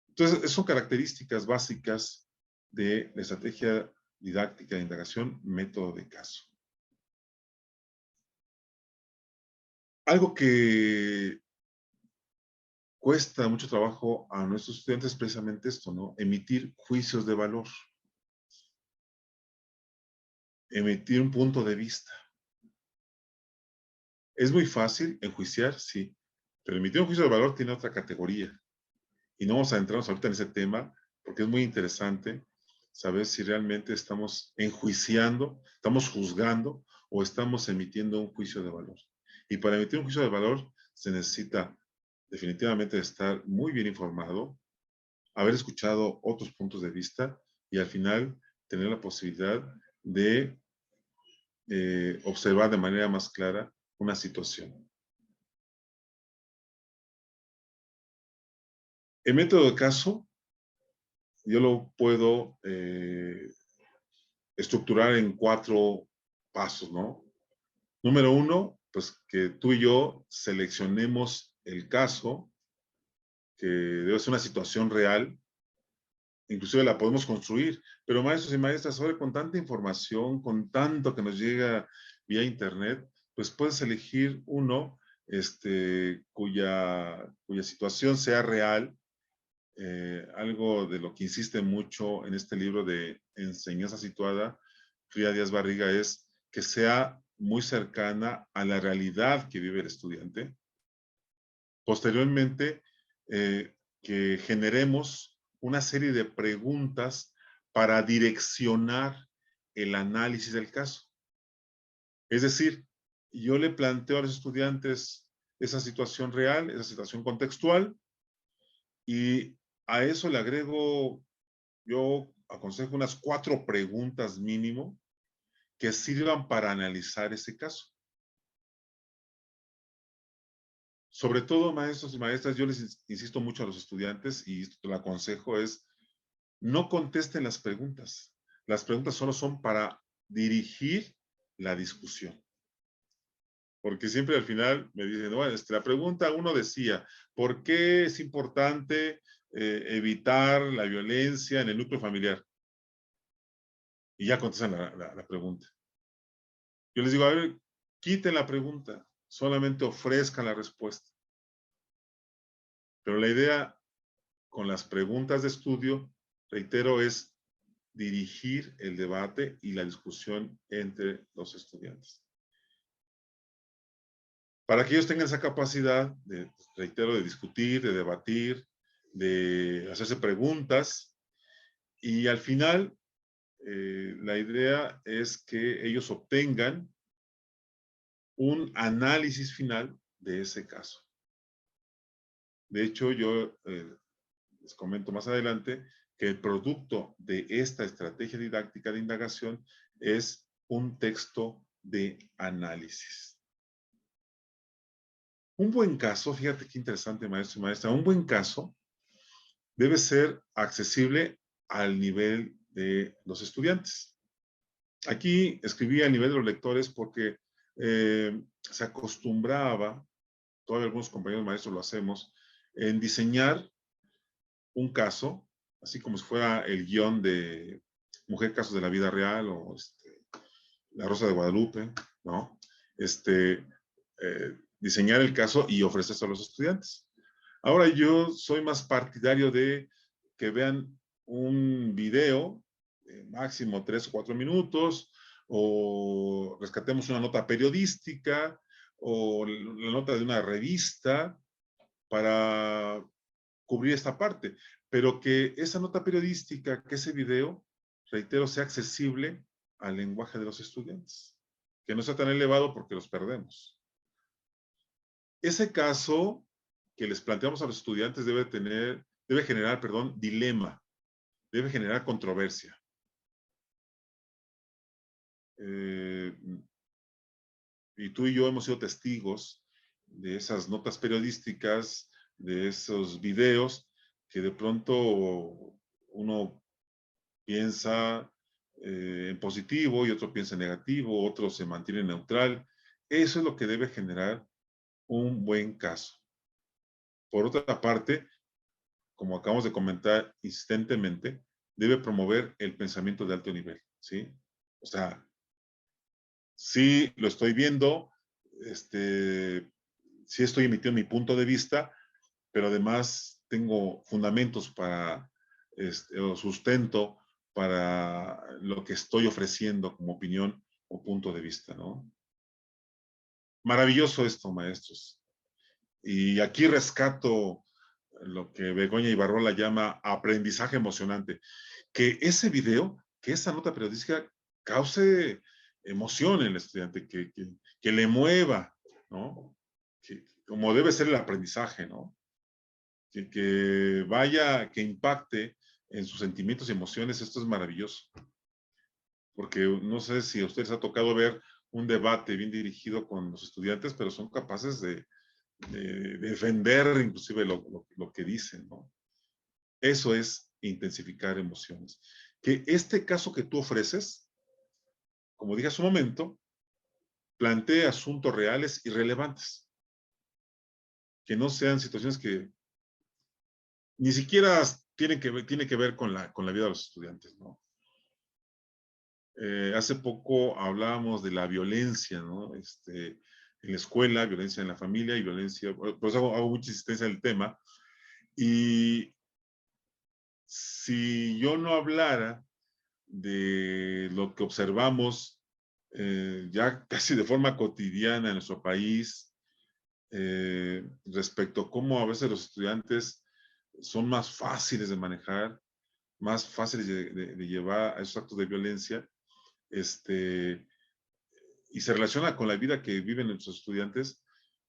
Entonces, son características básicas de la estrategia didáctica de indagación, método de caso. Algo que cuesta mucho trabajo a nuestros estudiantes es precisamente esto, ¿no? Emitir juicios de valor. Emitir un punto de vista. Es muy fácil enjuiciar, sí, pero emitir un juicio de valor tiene otra categoría. Y no vamos a entrarnos ahorita en ese tema, porque es muy interesante saber si realmente estamos enjuiciando, estamos juzgando o estamos emitiendo un juicio de valor. Y para emitir un juicio de valor se necesita definitivamente estar muy bien informado, haber escuchado otros puntos de vista y al final tener la posibilidad de observar de manera más clara una situación. El método de caso, yo lo puedo estructurar en 4 pasos, ¿no? Número 1, pues que tú y yo seleccionemos el caso que debe ser una situación real, inclusive la podemos construir, pero maestros y maestras, ahora con tanta información, con tanto que nos llega vía internet, pues puedes elegir uno cuya situación sea real, algo de lo que insiste mucho en este libro de Enseñanza Situada, Frida Díaz Barriga, es que sea muy cercana a la realidad que vive el estudiante. Posteriormente, que generemos una serie de preguntas para direccionar el análisis del caso. Es decir, yo le planteo a los estudiantes esa situación real, esa situación contextual, y a eso le agrego, yo aconsejo unas 4 preguntas mínimo que sirvan para analizar ese caso. Sobre todo, maestros y maestras, yo les insisto mucho a los estudiantes y esto lo aconsejo es, no contesten las preguntas. Las preguntas solo son para dirigir la discusión. Porque siempre al final me dicen, bueno, la pregunta uno decía, ¿por qué es importante evitar la violencia en el núcleo familiar? Y ya contestan la pregunta. Yo les digo, a ver, quiten la pregunta, solamente ofrezcan la respuesta. Pero la idea con las preguntas de estudio, reitero, es dirigir el debate y la discusión entre los estudiantes. Para que ellos tengan esa capacidad, reitero, de discutir, de debatir, de hacerse preguntas, y al final, la idea es que ellos obtengan un análisis final de ese caso. De hecho, yo les comento más adelante que el producto de esta estrategia didáctica de indagación es un texto de análisis. Un buen caso, fíjate qué interesante, maestro y maestra, un buen caso debe ser accesible al nivel de los estudiantes. Aquí escribí a nivel de los lectores porque se acostumbraba, todavía algunos compañeros maestros lo hacemos, en diseñar un caso, así como si fuera el guión de Mujer Casos de la Vida Real o La Rosa de Guadalupe, ¿no? Diseñar el caso y ofrecerse a los estudiantes. Ahora yo soy más partidario de que vean un video, máximo 3 o 4 minutos, o rescatemos una nota periodística, o la nota de una revista, para cubrir esta parte, pero que esa nota periodística, que ese video, reitero, sea accesible al lenguaje de los estudiantes, que no sea tan elevado porque los perdemos. Ese caso que les planteamos a los estudiantes debe generar, dilema, debe generar controversia. Y tú y yo hemos sido testigos de esas notas periodísticas, de esos videos, que de pronto uno piensa en positivo y otro piensa en negativo, otro se mantiene neutral. Eso es lo que debe generar un buen caso. Por otra parte, como acabamos de comentar insistentemente, debe promover el pensamiento de alto nivel, ¿sí? O sea, sí lo estoy viendo, sí estoy emitiendo mi punto de vista, pero además tengo fundamentos para, o sustento para lo que estoy ofreciendo como opinión o punto de vista, ¿no? Maravilloso esto, maestros. Y aquí rescato lo que Begoña Ibarrola llama aprendizaje emocionante. Que ese video, que esa nota periodística cause emoción en el estudiante, que le mueva, ¿no? Como debe ser el aprendizaje, ¿no? Que vaya, que impacte en sus sentimientos y emociones. Esto es maravilloso. Porque no sé si a ustedes ha tocado ver un debate bien dirigido con los estudiantes, pero son capaces de defender inclusive lo que dicen, ¿no? Eso es intensificar emociones. Que este caso que tú ofreces, como dije hace un momento, plantee asuntos reales y relevantes. Que no sean situaciones que ni siquiera tiene que ver con la vida de los estudiantes, ¿no? Hace poco hablábamos de la violencia, ¿no? En la escuela, violencia en la familia y violencia, por eso hago mucha insistencia en el tema. Y si yo no hablara de lo que observamos ya casi de forma cotidiana en nuestro país, respecto a cómo a veces los estudiantes son más fáciles de manejar, más fáciles de llevar a esos actos de violencia, y se relaciona con la vida que viven nuestros estudiantes,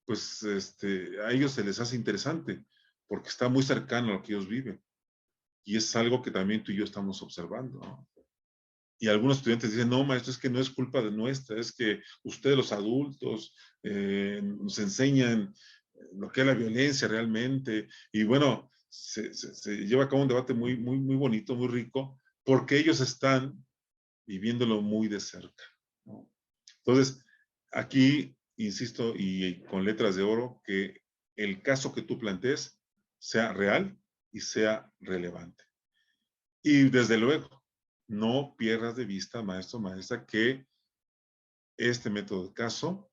pues a ellos se les hace interesante, porque está muy cercano a lo que ellos viven. Y es algo que también tú y yo estamos observando, ¿no? Y algunos estudiantes dicen, no, maestro, es que no es culpa de nuestra, es que ustedes los adultos nos enseñan lo que es la violencia realmente. Y bueno, se lleva a cabo un debate muy, muy, muy bonito, muy rico, porque ellos están viviéndolo muy de cerca, ¿no? Entonces, aquí, insisto, y con letras de oro, que el caso que tú plantees sea real y sea relevante. Y desde luego, no pierdas de vista, maestro, maestra, que este método de caso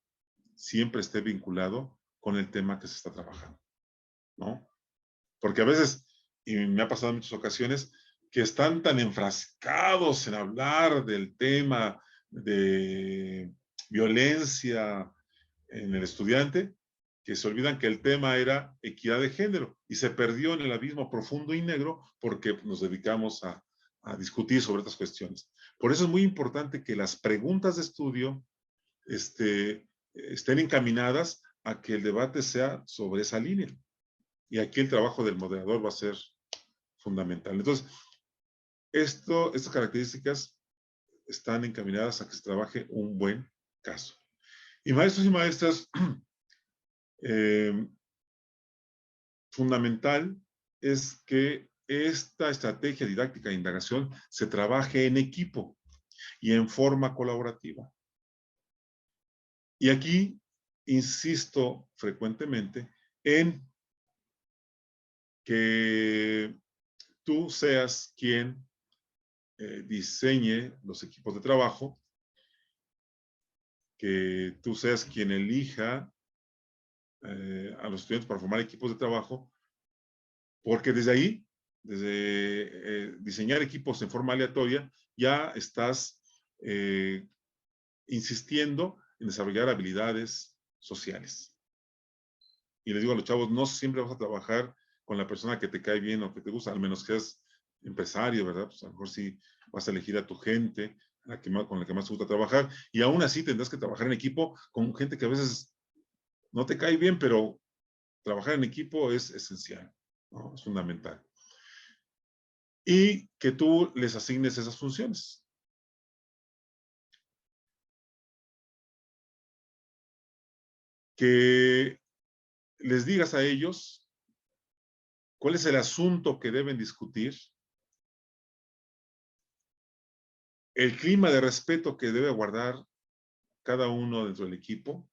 siempre esté vinculado con el tema que se está trabajando, ¿no? Porque a veces, y me ha pasado en muchas ocasiones, que están tan enfrascados en hablar del tema de violencia en el estudiante, que se olvidan que el tema era equidad de género y se perdió en el abismo profundo y negro porque nos dedicamos a discutir sobre estas cuestiones. Por eso es muy importante que las preguntas de estudio estén encaminadas a que el debate sea sobre esa línea. Y aquí el trabajo del moderador va a ser fundamental. Entonces, estas características están encaminadas a que se trabaje un buen caso. Y maestros y maestras, fundamental es que esta estrategia didáctica de indagación se trabaje en equipo y en forma colaborativa. Y aquí insisto frecuentemente en que tú seas quien diseñe los equipos de trabajo, que tú seas quien elija a los estudiantes para formar equipos de trabajo, porque desde ahí, desde diseñar equipos en forma aleatoria, ya estás insistiendo en desarrollar habilidades sociales. Y les digo a los chavos, no siempre vas a trabajar con la persona que te cae bien o que te gusta, al menos que seas empresario, ¿verdad? Pues a lo mejor sí vas a elegir a tu gente con la que más te gusta trabajar, y aún así tendrás que trabajar en equipo con gente que a veces no te cae bien, pero trabajar en equipo es esencial, ¿no? Es fundamental. Y que tú les asignes esas funciones. Que les digas a ellos cuál es el asunto que deben discutir, el clima de respeto que debe guardar cada uno dentro del equipo,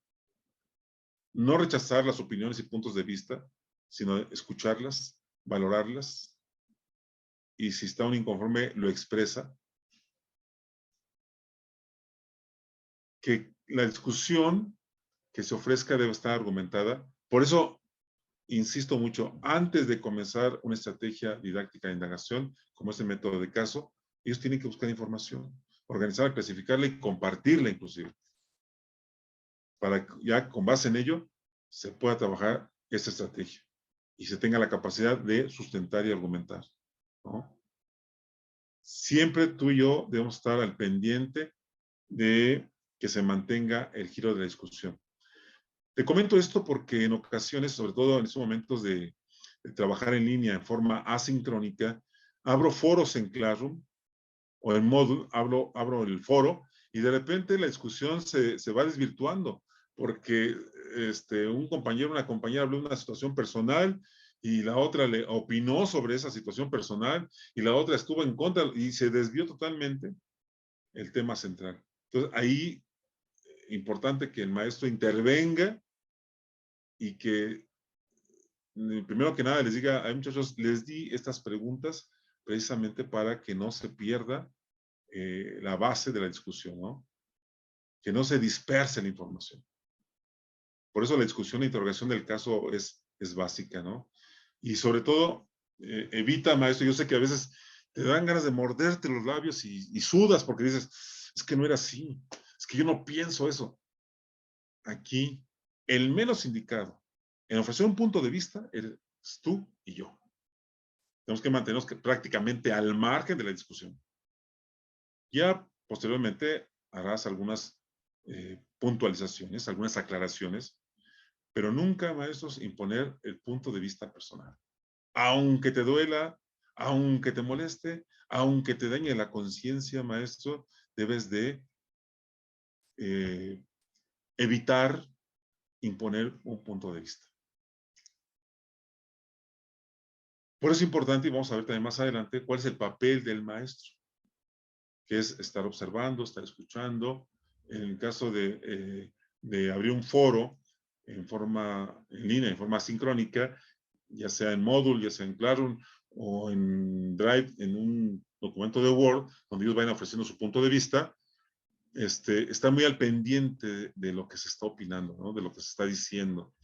no rechazar las opiniones y puntos de vista, sino escucharlas, valorarlas, y si está un inconforme, lo expresa. Que la discusión que se ofrezca debe estar argumentada. Por eso, insisto mucho, antes de comenzar una estrategia didáctica de indagación, como este método de caso, ellos tienen que buscar información, organizarla, clasificarla y compartirla inclusive, para que ya con base en ello se pueda trabajar esta estrategia y se tenga la capacidad de sustentar y argumentar, ¿no? Siempre tú y yo debemos estar al pendiente de que se mantenga el giro de la discusión. Te comento esto porque en ocasiones, sobre todo en estos momentos de trabajar en línea en forma asincrónica, abro foros en Classroom o en Moodle, abro el foro y de repente la discusión se va desvirtuando porque un compañero o una compañera habló de una situación personal y la otra le opinó sobre esa situación personal y la otra estuvo en contra y se desvió totalmente el tema central. Entonces ahí, importante que el maestro intervenga y que primero que nada les diga, hay muchachos, les di estas preguntas precisamente para que no se pierda la base de la discusión, ¿no? Que no se disperse la información. Por eso la discusión e interrogación del caso es básica, ¿no? Y sobre todo, evita, maestro, yo sé que a veces te dan ganas de morderte los labios y sudas porque dices, es que no era así, es que yo no pienso eso. Aquí, el menos indicado en ofrecer un punto de vista eres tú y yo. Tenemos que mantenernos prácticamente al margen de la discusión. Ya posteriormente harás algunas puntualizaciones, algunas aclaraciones, pero nunca, maestros, imponer el punto de vista personal. Aunque te duela, aunque te moleste, aunque te dañe la conciencia, maestro, debes de evitar imponer un punto de vista. Por eso es importante, y vamos a ver también más adelante, cuál es el papel del maestro, que es estar observando, estar escuchando. En el caso de abrir un foro en línea, en forma sincrónica, ya sea en Moodle, ya sea en Classroom o en Drive, en un documento de Word, donde ellos vayan ofreciendo su punto de vista, está muy al pendiente de lo que se está opinando, ¿no? De lo que se está diciendo.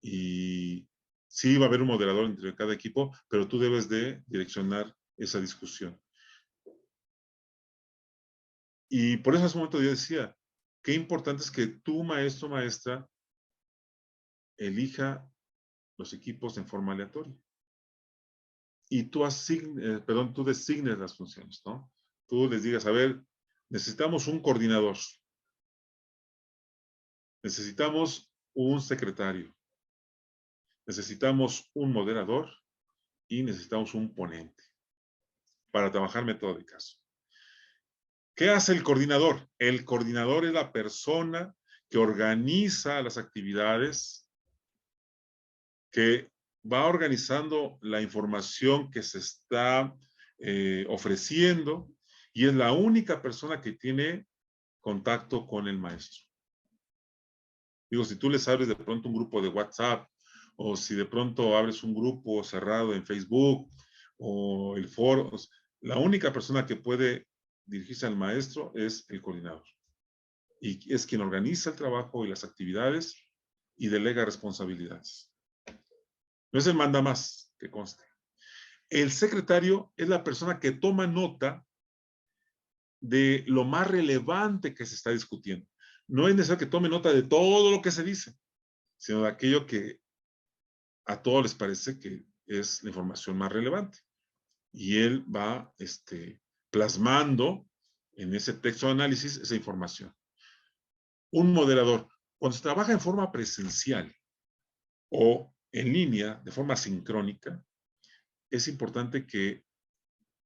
Y sí va a haber un moderador entre cada equipo, pero tú debes de direccionar esa discusión. Y por eso en ese momento yo decía, qué importante es que tu maestro o maestra elija los equipos en forma aleatoria. Y tú tú designes las funciones, ¿no? Tú les digas, a ver, necesitamos un coordinador. Necesitamos un secretario. Necesitamos un moderador y necesitamos un ponente para trabajar método de caso. ¿Qué hace el coordinador? El coordinador es la persona que organiza las actividades, que va organizando la información que se está ofreciendo y es la única persona que tiene contacto con el maestro. Digo, si tú les abres de pronto un grupo de WhatsApp o si de pronto abres un grupo cerrado en Facebook o el foro, la única persona que puede dirigirse al maestro es el coordinador. Y es quien organiza el trabajo y las actividades y delega responsabilidades. No es el mandamás, que conste. El secretario es la persona que toma nota de lo más relevante que se está discutiendo. No es necesario que tome nota de todo lo que se dice, sino de aquello que a todos les parece que es la información más relevante. Y él va plasmando en ese texto de análisis esa información. Un moderador, cuando se trabaja en forma presencial o en línea, de forma sincrónica, es importante que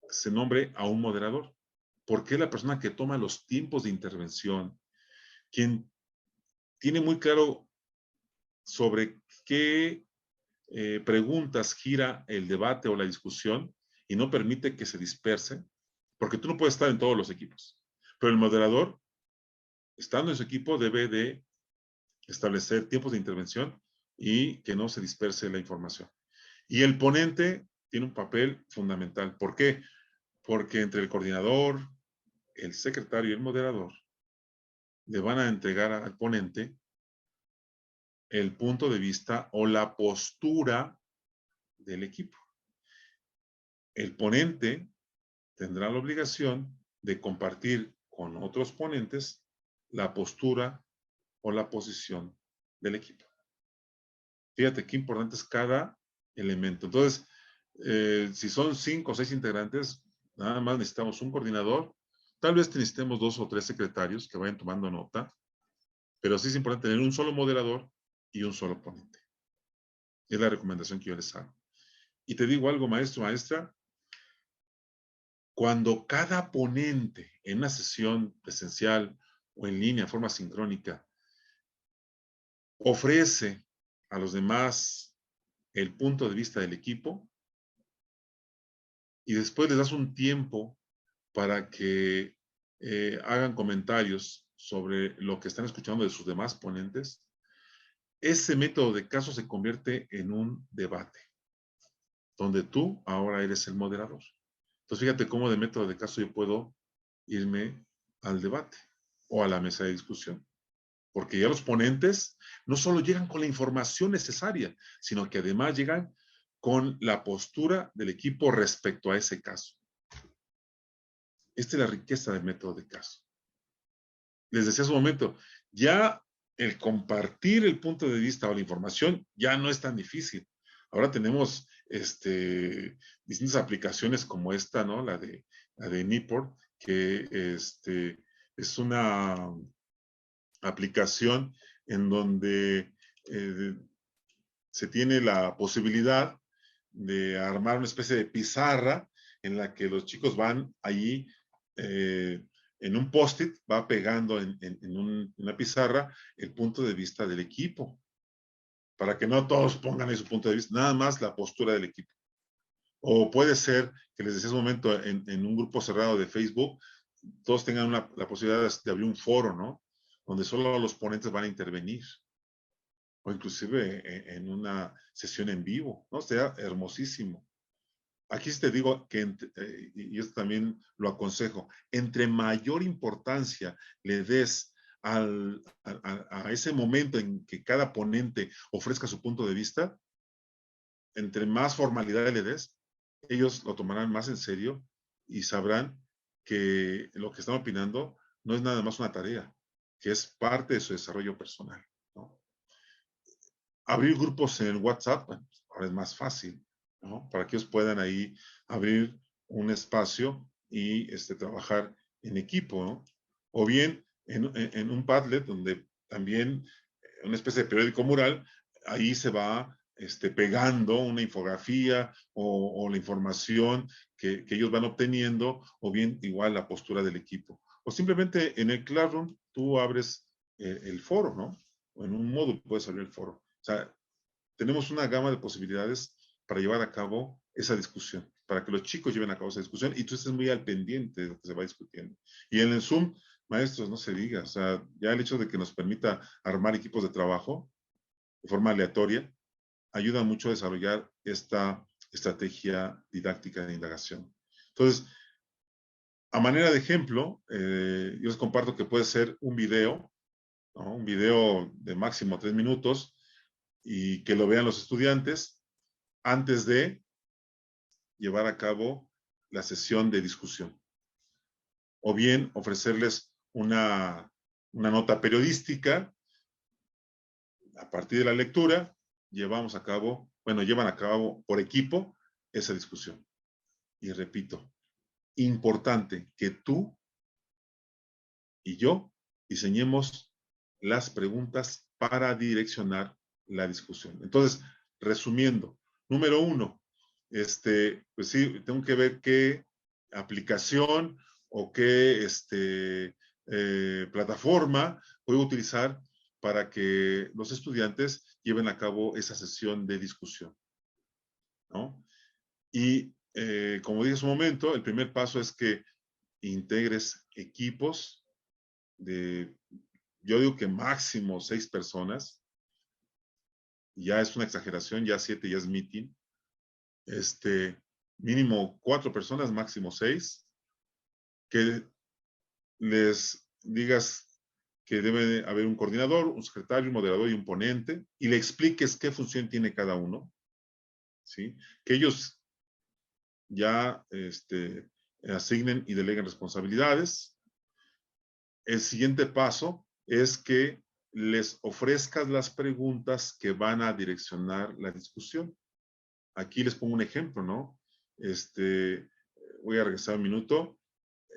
se nombre a un moderador, porque es la persona que toma los tiempos de intervención, quien tiene muy claro sobre qué preguntas gira el debate o la discusión y no permite que se disperse, porque tú no puedes estar en todos los equipos. Pero el moderador, estando en su equipo, debe de establecer tiempos de intervención y que no se disperse la información. Y el ponente tiene un papel fundamental. ¿Por qué? Porque entre el coordinador, el secretario y el moderador le van a entregar al ponente el punto de vista o la postura del equipo. El ponente tendrá la obligación de compartir con otros ponentes la postura o la posición del equipo. Fíjate qué importante es cada elemento. Entonces, si son 5 o 6 integrantes, nada más necesitamos un coordinador. Tal vez necesitemos 2 o 3 secretarios que vayan tomando nota, pero sí es importante tener un solo moderador y un solo ponente. Es la recomendación que yo les hago. Y te digo algo, maestro, maestra, cuando cada ponente en una sesión presencial o en línea, en forma sincrónica, ofrece a los demás el punto de vista del equipo y después les das un tiempo para que hagan comentarios sobre lo que están escuchando de sus demás ponentes, ese método de caso se convierte en un debate, donde tú ahora eres el moderador. Entonces, fíjate cómo de método de caso yo puedo irme al debate o a la mesa de discusión. Porque ya los ponentes no solo llegan con la información necesaria, sino que además llegan con la postura del equipo respecto a ese caso. Esta es la riqueza del método de caso. Les decía hace un momento, ya el compartir el punto de vista o la información ya no es tan difícil. Ahora tenemos distintas aplicaciones como esta, ¿no? La de Niport, que es una aplicación en donde se tiene la posibilidad de armar una especie de pizarra en la que los chicos van allí en un post-it, va pegando en una pizarra el punto de vista del equipo, para que no todos pongan ahí su punto de vista, nada más la postura del equipo. O puede ser que les decía hace un momento en un grupo cerrado de Facebook, todos tengan la posibilidad de abrir un foro, ¿no? Donde solo los ponentes van a intervenir. O inclusive en una sesión en vivo, ¿no? Sería hermosísimo. Aquí sí te digo que, y esto también lo aconsejo, entre mayor importancia le des a ese momento en que cada ponente ofrezca su punto de vista, entre más formalidad le des, ellos lo tomarán más en serio y sabrán que lo que están opinando no es nada más una tarea, que es parte de su desarrollo personal, ¿no? Abrir grupos en WhatsApp, bueno, ahora es más fácil, ¿no? Para que ellos puedan ahí abrir un espacio y trabajar en equipo, ¿no? O bien en un Padlet, donde también una especie de periódico mural, ahí se va pegando una infografía o la información que ellos van obteniendo, o bien igual la postura del equipo. O simplemente en el Classroom tú abres el foro, ¿no? O en un módulo puedes abrir el foro. O sea, tenemos una gama de posibilidades para llevar a cabo esa discusión, para que los chicos lleven a cabo esa discusión y tú estés muy al pendiente de lo que se va discutiendo. Y en el Zoom, maestros, no se diga, o sea, ya el hecho de que nos permita armar equipos de trabajo de forma aleatoria, ayuda mucho a desarrollar esta estrategia didáctica de indagación. Entonces, a manera de ejemplo, yo les comparto que puede ser un video, ¿no? Un video de máximo 3 minutos, y que lo vean los estudiantes antes de llevar a cabo la sesión de discusión. O bien ofrecerles una nota periodística. A partir de la lectura, llevan a cabo por equipo esa discusión. Y repito, importante que tú y yo diseñemos las preguntas para direccionar la discusión. Entonces, resumiendo, número 1, pues sí, tengo que ver qué aplicación o qué plataforma puedo utilizar para que los estudiantes lleven a cabo esa sesión de discusión, ¿no? Y como dije hace un momento, el primer paso es que integres equipos de, yo digo que máximo 6 personas, ya es una exageración, ya 7 ya es meeting, mínimo 4 personas, máximo 6, que les digas que debe haber un coordinador, un secretario, un moderador y un ponente, y le expliques qué función tiene cada uno, ¿sí? Que ellos ya asignen y deleguen responsabilidades. El siguiente paso es que les ofrezcas las preguntas que van a direccionar la discusión. Aquí les pongo un ejemplo, ¿no? Voy a regresar un minuto.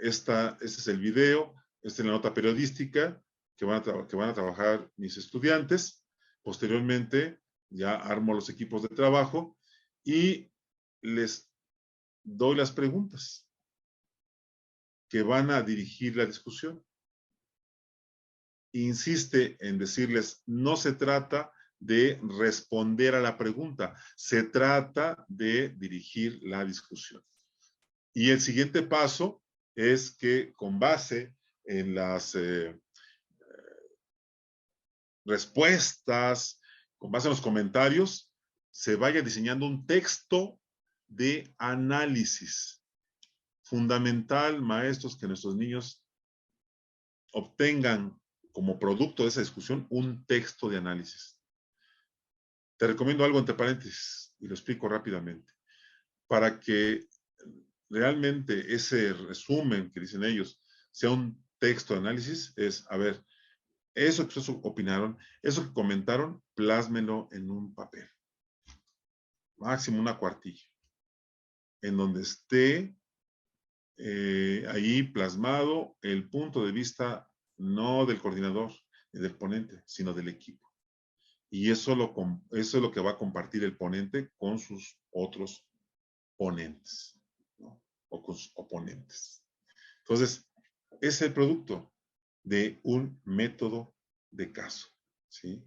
Este es el video, esta es la nota periodística que van a trabajar mis estudiantes. Posteriormente, ya armo los equipos de trabajo y les doy las preguntas que van a dirigir la discusión. Insiste en decirles, no se trata de responder a la pregunta, se trata de dirigir la discusión. Y el siguiente paso es que con base en las respuestas con base en los comentarios, se vaya diseñando un texto de análisis. Fundamental, maestros, que nuestros niños obtengan como producto de esa discusión un texto de análisis. Te recomiendo algo entre paréntesis y lo explico rápidamente. Para que realmente ese resumen que dicen ellos sea un texto de análisis, es, a ver, eso que ustedes opinaron, eso que comentaron, plásmenlo en un papel. Máximo una cuartilla. En donde esté ahí plasmado el punto de vista no del coordinador, del ponente, sino del equipo. Y eso es lo que va a compartir el ponente con sus otros ponentes, ¿no? O con sus oponentes. Entonces, es el producto de un método de caso, ¿sí?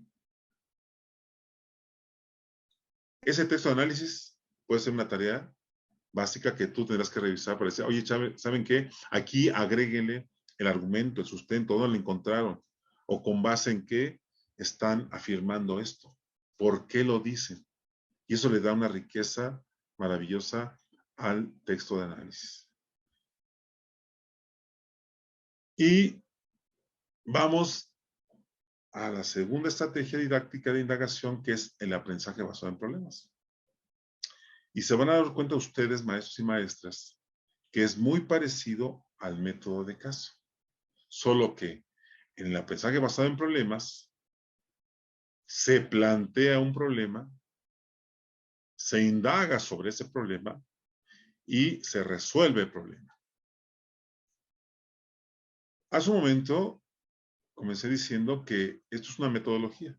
Ese texto de análisis puede ser una tarea básica que tú tendrás que revisar para decir, oye, ¿saben qué? Aquí agréguenle el argumento, el sustento, ¿dónde lo encontraron? O con base en qué están afirmando esto. ¿Por qué lo dicen? Y eso le da una riqueza maravillosa al texto de análisis. Y vamos a la segunda estrategia didáctica de indagación, que es el aprendizaje basado en problemas. Y se van a dar cuenta ustedes, maestros y maestras, que es muy parecido al método de caso. Solo que en el aprendizaje basado en problemas, se plantea un problema, se indaga sobre ese problema y se resuelve el problema. Hace un momento comencé diciendo que esto es una metodología.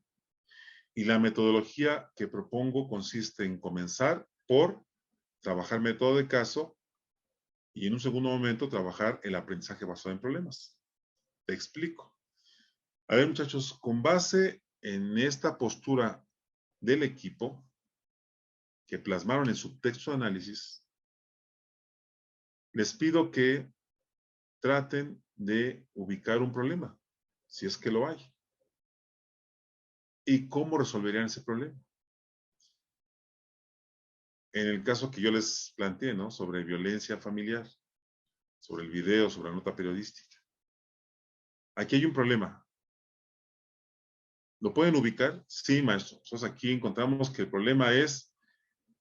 Y la metodología que propongo consiste en comenzar por trabajar método de caso y en un segundo momento trabajar el aprendizaje basado en problemas. Te explico. A ver, muchachos, con base en esta postura del equipo que plasmaron en su texto de análisis, les pido que traten de ubicar un problema, si es que lo hay. ¿Y cómo resolverían ese problema? En el caso que yo les planteé, ¿no? Sobre violencia familiar, sobre el video, sobre la nota periodística. Aquí hay un problema. ¿Lo pueden ubicar? Sí, maestro. Entonces aquí encontramos que el problema es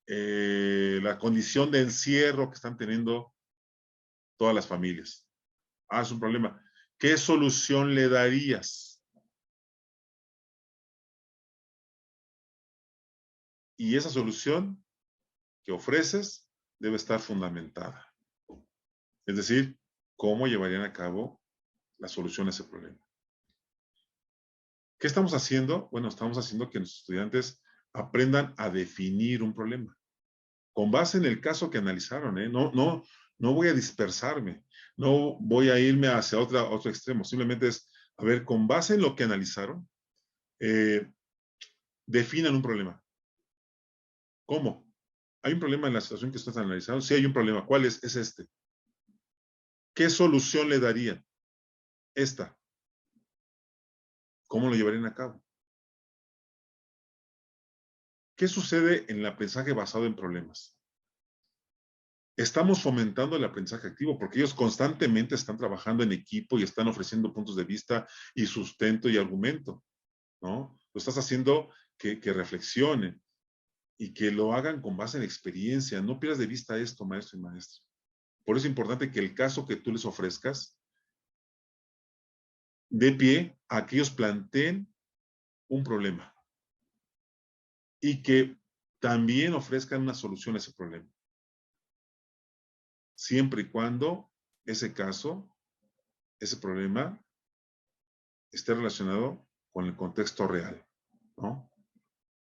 la condición de encierro que están teniendo todas las familias. Ah, es un problema. ¿Qué solución le darías? Y esa solución que ofreces debe estar fundamentada. Es decir, ¿cómo llevarían a cabo la solución a ese problema? ¿Qué estamos haciendo? Bueno, estamos haciendo que nuestros estudiantes aprendan a definir un problema. Con base en el caso que analizaron, ¿eh? No voy a dispersarme. No voy a irme hacia otro extremo. Simplemente es, a ver, con base en lo que analizaron, definan un problema. ¿Cómo? ¿Hay un problema en la situación que estás analizando? Sí, hay un problema. ¿Cuál es? Es este. ¿Qué solución le darían? Esta. ¿Cómo lo llevarían a cabo? ¿Qué sucede en el aprendizaje basado en problemas? Estamos fomentando el aprendizaje activo porque ellos constantemente están trabajando en equipo y están ofreciendo puntos de vista y sustento y argumento, ¿no? Lo estás haciendo que reflexionen y que lo hagan con base en experiencia. No pierdas de vista esto, maestro y maestra. Por eso es importante que el caso que tú les ofrezcas dé pie a que ellos planteen un problema y que también ofrezcan una solución a ese problema. Siempre y cuando ese caso, ese problema, esté relacionado con el contexto real, ¿no?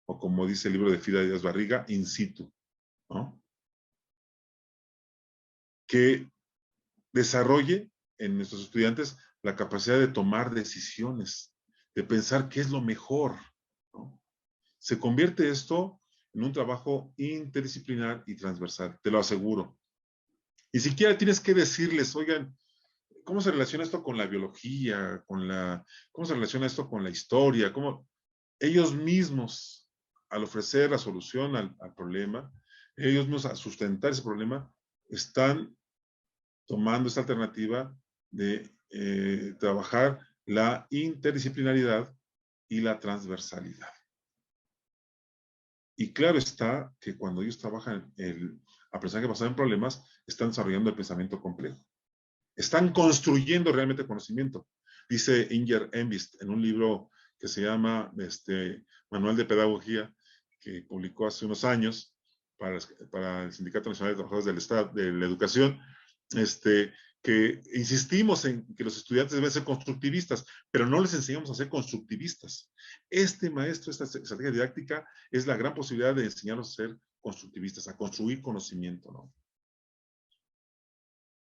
O como dice el libro de Frida Díaz Barriga, in situ, ¿no? Que desarrolle en nuestros estudiantes la capacidad de tomar decisiones, de pensar qué es lo mejor, ¿no? Se convierte esto en un trabajo interdisciplinar y transversal, te lo aseguro. Ni siquiera tienes que decirles, oigan, ¿cómo se relaciona esto con la biología? ¿Cómo se relaciona esto con la historia? ellos mismos, al ofrecer la solución al problema, ellos mismos al sustentar ese problema, están tomando esta alternativa de trabajar la interdisciplinaridad y la transversalidad. Y claro está que cuando ellos trabajan el aprendizaje basado en problemas, están desarrollando el pensamiento complejo. Están construyendo realmente conocimiento. Dice Inger Envist en un libro que se llama Manual de Pedagogía, que publicó hace unos años para el Sindicato Nacional de Trabajadores del Estado de la Educación, que insistimos en que los estudiantes deben ser constructivistas, pero no les enseñamos a ser constructivistas. Este maestro, esta estrategia didáctica, es la gran posibilidad de enseñarlos a ser constructivistas, a construir conocimiento, ¿no?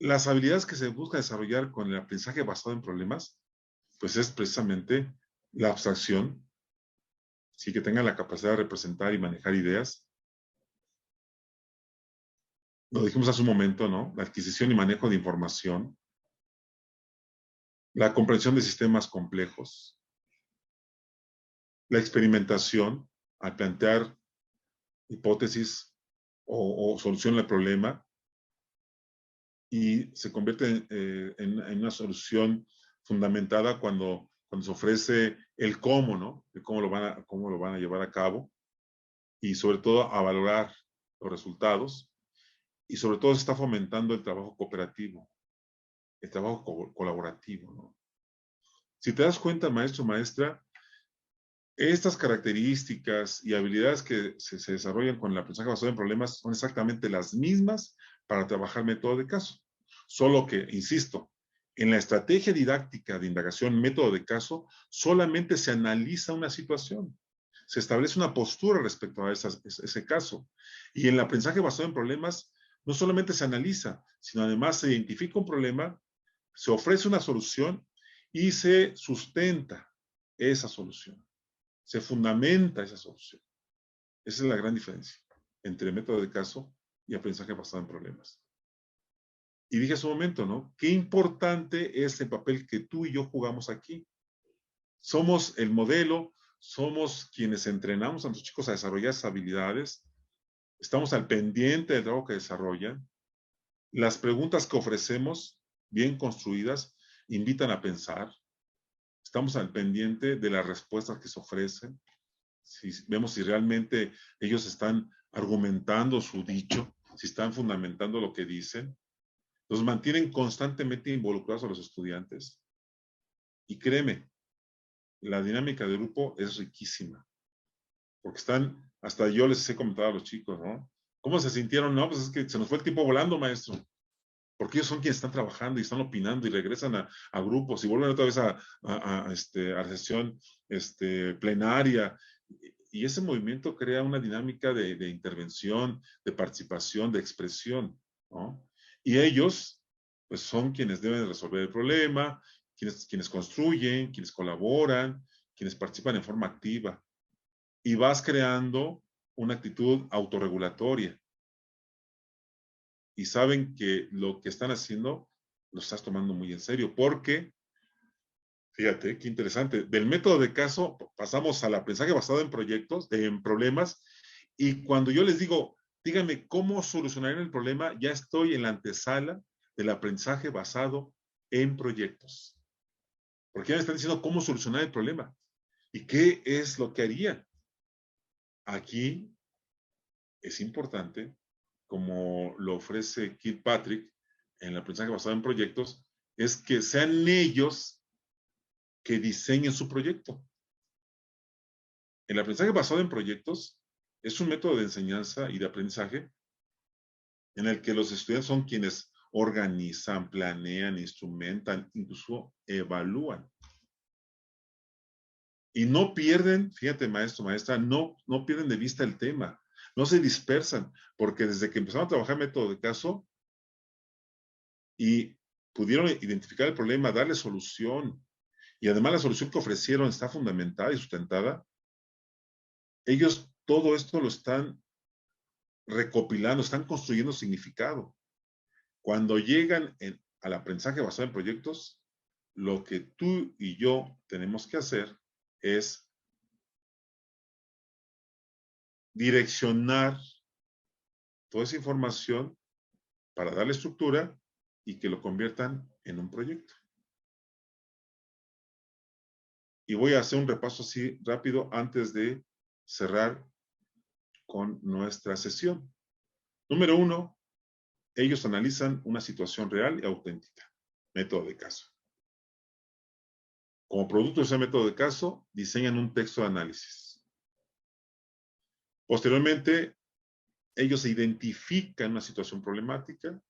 Las habilidades que se busca desarrollar con el aprendizaje basado en problemas, pues es precisamente la abstracción, sí, que tengan la capacidad de representar y manejar ideas. Lo dijimos hace un momento, ¿no? La adquisición y manejo de información, la comprensión de sistemas complejos, la experimentación al plantear hipótesis o solución al problema, y se convierte en una solución fundamentada cuando se ofrece el cómo, ¿no? El cómo lo van a llevar a cabo, y sobre todo a valorar los resultados, y sobre todo se está fomentando el trabajo cooperativo, el trabajo colaborativo, ¿no? Si te das cuenta, maestro, maestra, estas características y habilidades que se desarrollan con el aprendizaje basado en problemas son exactamente las mismas para trabajar método de caso. Solo que, insisto, en la estrategia didáctica de indagación método de caso, solamente se analiza una situación. Se establece una postura respecto a ese caso. Y en el aprendizaje basado en problemas, no solamente se analiza, sino además se identifica un problema, se ofrece una solución y se sustenta esa solución. Se fundamenta esa solución. Esa es la gran diferencia entre método de caso y aprendizaje basado en problemas. Y dije hace un momento, ¿no? Qué importante es el papel que tú y yo jugamos aquí. Somos el modelo, somos quienes entrenamos a nuestros chicos a desarrollar esas habilidades, estamos al pendiente del trabajo que desarrollan. Las preguntas que ofrecemos, bien construidas, invitan a pensar. Estamos al pendiente de las respuestas que se ofrecen. Si vemos si realmente ellos están argumentando su dicho, si están fundamentando lo que dicen. Los mantienen constantemente involucrados a los estudiantes. Y créeme, la dinámica de grupo es riquísima. Porque están, hasta yo les he comentado a los chicos, ¿no? ¿Cómo se sintieron? No, pues es que se nos fue el tiempo volando, maestro. Porque ellos son quienes están trabajando y están opinando y regresan a grupos y vuelven otra vez a la sesión plenaria. Y ese movimiento crea una dinámica de intervención, de participación, de expresión, ¿no? Y ellos, pues son quienes deben resolver el problema, quienes construyen, quienes colaboran, quienes participan en forma activa. Y vas creando una actitud autorregulatoria. Y saben que lo que están haciendo lo estás tomando muy en serio, porque, fíjate, qué interesante, del método de caso pasamos al aprendizaje basado en proyectos, en problemas, y cuando yo les digo, díganme cómo solucionar el problema, ya estoy en la antesala del aprendizaje basado en proyectos. Porque ya me están diciendo cómo solucionar el problema. ¿Y qué es lo que haría? Aquí es importante, como lo ofrece Kilpatrick en el aprendizaje basado en proyectos, es que sean ellos que diseñen su proyecto. El aprendizaje basado en proyectos es un método de enseñanza y de aprendizaje en el que los estudiantes son quienes organizan, planean, instrumentan, incluso evalúan. Y no pierden, fíjate maestro, maestra, no pierden de vista el tema, no se dispersan, porque desde que empezaron a trabajar método de caso y pudieron identificar el problema, darle solución, y además la solución que ofrecieron está fundamentada y sustentada, ellos todo esto lo están recopilando, están construyendo significado. Cuando llegan al aprendizaje basado en proyectos, lo que tú y yo tenemos que hacer es direccionar toda esa información para darle estructura y que lo conviertan en un proyecto. Y voy a hacer un repaso así rápido antes de cerrar con nuestra sesión. Número 1, ellos analizan una situación real y auténtica. Método de caso. Como producto de ese método de caso, diseñan un texto de análisis. Posteriormente, ellos identifican una situación problemática,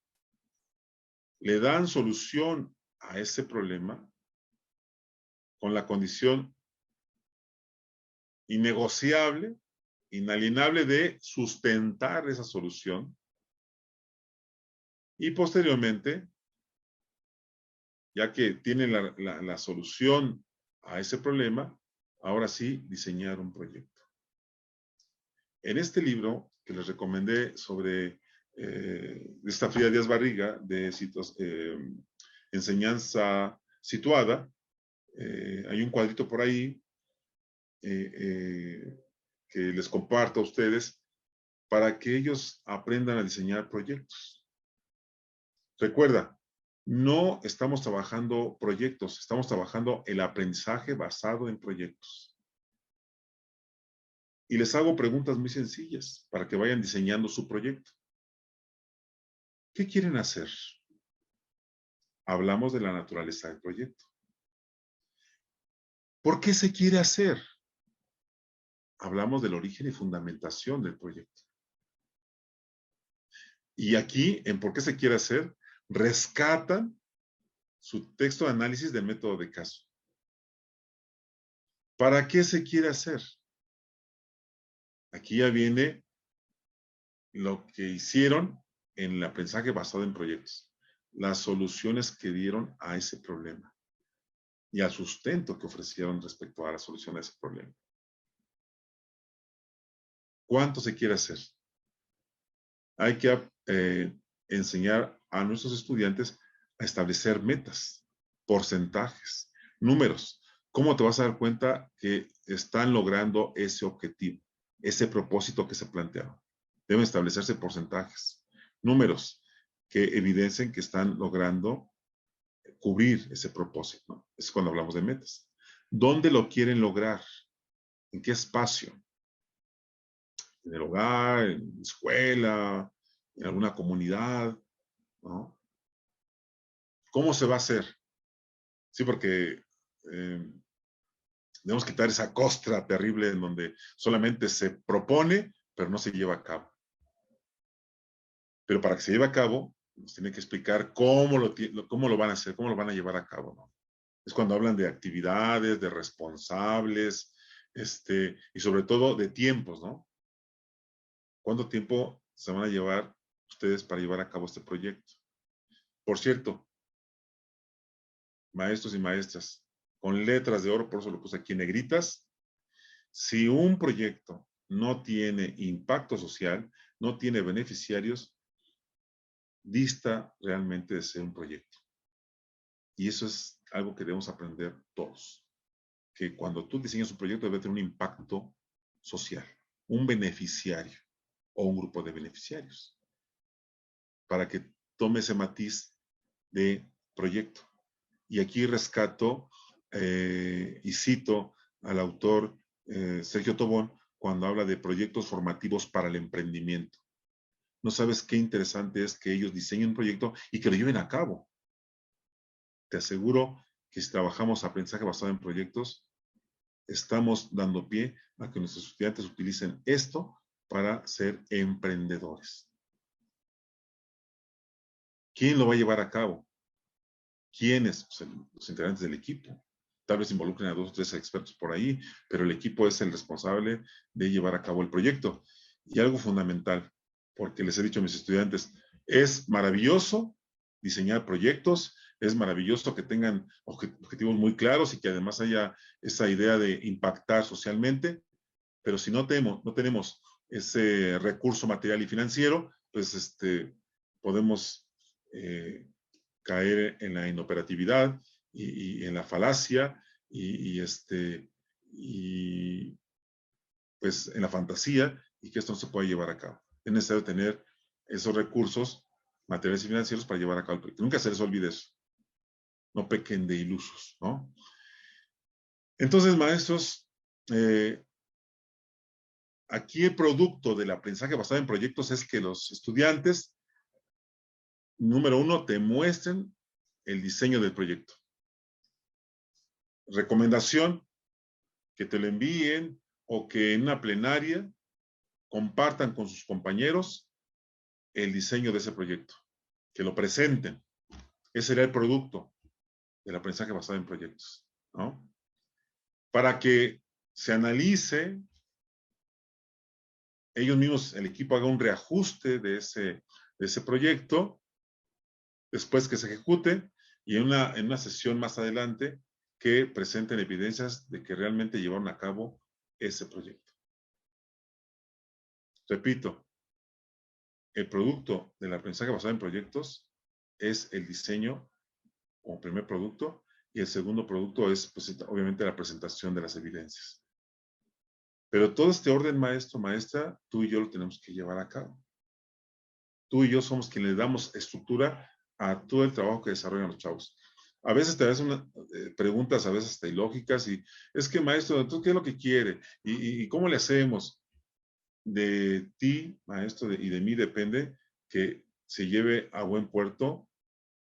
le dan solución a ese problema con la condición innegociable, inalienable de sustentar esa solución. Y posteriormente, ya que tienen la solución a ese problema, ahora sí, diseñar un proyecto. En este libro que les recomendé sobre esta Frida Díaz Barriga, de enseñanza situada, hay un cuadrito por ahí que les comparto a ustedes para que ellos aprendan a diseñar proyectos. Recuerda, no estamos trabajando proyectos, estamos trabajando el aprendizaje basado en proyectos. Y les hago preguntas muy sencillas para que vayan diseñando su proyecto. ¿Qué quieren hacer? Hablamos de la naturaleza del proyecto. ¿Por qué se quiere hacer? Hablamos del origen y fundamentación del proyecto. Y aquí, en por qué se quiere hacer, rescatan su texto de análisis del método de caso. ¿Para qué se quiere hacer? Aquí ya viene lo que hicieron en el aprendizaje basado en proyectos. Las soluciones que dieron a ese problema y al sustento que ofrecieron respecto a la solución a ese problema. ¿Cuánto se quiere hacer? Hay que enseñar a nuestros estudiantes a establecer metas, porcentajes, números. ¿Cómo te vas a dar cuenta que están logrando ese objetivo, ese propósito que se plantearon? Deben establecerse porcentajes, números que evidencien que están logrando cubrir ese propósito, ¿no? Es cuando hablamos de metas. ¿Dónde lo quieren lograr? ¿En qué espacio? ¿En el hogar, en la escuela, en alguna comunidad? ¿No? ¿Cómo se va a hacer? Sí, porque debemos quitar esa costra terrible en donde solamente se propone, pero no se lleva a cabo. Pero para que se lleve a cabo, nos tiene que explicar cómo lo van a hacer, cómo lo van a llevar a cabo, ¿no? Es cuando hablan de actividades, de responsables, y sobre todo de tiempos, ¿no? ¿Cuánto tiempo se van a llevar ustedes para llevar a cabo este proyecto? Por cierto, maestros y maestras, con letras de oro, por eso lo puse aquí en negritas, si un proyecto no tiene impacto social, no tiene beneficiarios, dista realmente de ser un proyecto. Y eso es algo que debemos aprender todos. Que cuando tú diseñas un proyecto debe tener un impacto social, un beneficiario o un grupo de beneficiarios, para que tome ese matiz de proyecto. Y aquí rescato y cito al autor Sergio Tobón cuando habla de proyectos formativos para el emprendimiento. No sabes qué interesante es que ellos diseñen un proyecto y que lo lleven a cabo. Te aseguro que si trabajamos aprendizaje basado en proyectos, estamos dando pie a que nuestros estudiantes utilicen esto para ser emprendedores. ¿Quién lo va a llevar a cabo? ¿Quiénes? Pues los integrantes del equipo. Tal vez involucren a 2 o 3 expertos por ahí, pero el equipo es el responsable de llevar a cabo el proyecto. Y algo fundamental, porque les he dicho a mis estudiantes, es maravilloso diseñar proyectos, es maravilloso que tengan objetivos muy claros y que además haya esa idea de impactar socialmente, pero si no tenemos ese recurso material y financiero, pues podemos caer en la inoperatividad y en la falacia y pues en la fantasía y que esto no se puede llevar a cabo. Es necesario tener esos recursos materiales y financieros para llevar a cabo el proyecto. Nunca se les olvide eso. No pequen de ilusos, ¿no? Entonces, maestros, aquí el producto del aprendizaje basado en proyectos es que los estudiantes, número uno, te muestren el diseño del proyecto. Recomendación, que te lo envíen o que en una plenaria compartan con sus compañeros el diseño de ese proyecto, que lo presenten. Ese sería el producto del aprendizaje basado en proyectos, ¿no? Para que se analice, ellos mismos, el equipo haga un reajuste de ese proyecto, después que se ejecute, y en una sesión más adelante, que presenten evidencias de que realmente llevaron a cabo ese proyecto. Repito, el producto del aprendizaje basado en proyectos es el diseño como primer producto, y el segundo producto es, pues, obviamente, la presentación de las evidencias. Pero todo este orden, maestro, maestra, tú y yo lo tenemos que llevar a cabo. Tú y yo somos quienes le damos estructura a todo el trabajo que desarrollan los chavos. A veces te hacen preguntas, a veces hasta ilógicas, y es que, maestro, ¿tú qué es lo que quiere? ¿Y cómo le hacemos? De ti, maestro, y de mí depende que se lleve a buen puerto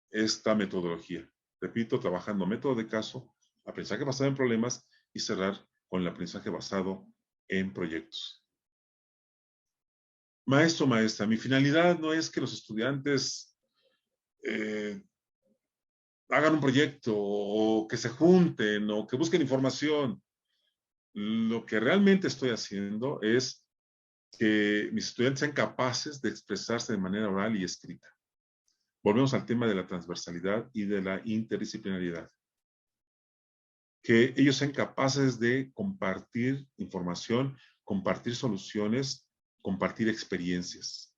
esta metodología. Repito, trabajando método de caso, aprendizaje basado en problemas y cerrar con el aprendizaje basado en proyectos. Maestro, maestra, mi finalidad no es que los estudiantes hagan un proyecto o que se junten o que busquen información. Lo que realmente estoy haciendo es que mis estudiantes sean capaces de expresarse de manera oral y escrita. Volvemos al tema de la transversalidad y de la interdisciplinariedad. Que ellos sean capaces de compartir información, compartir soluciones, compartir experiencias.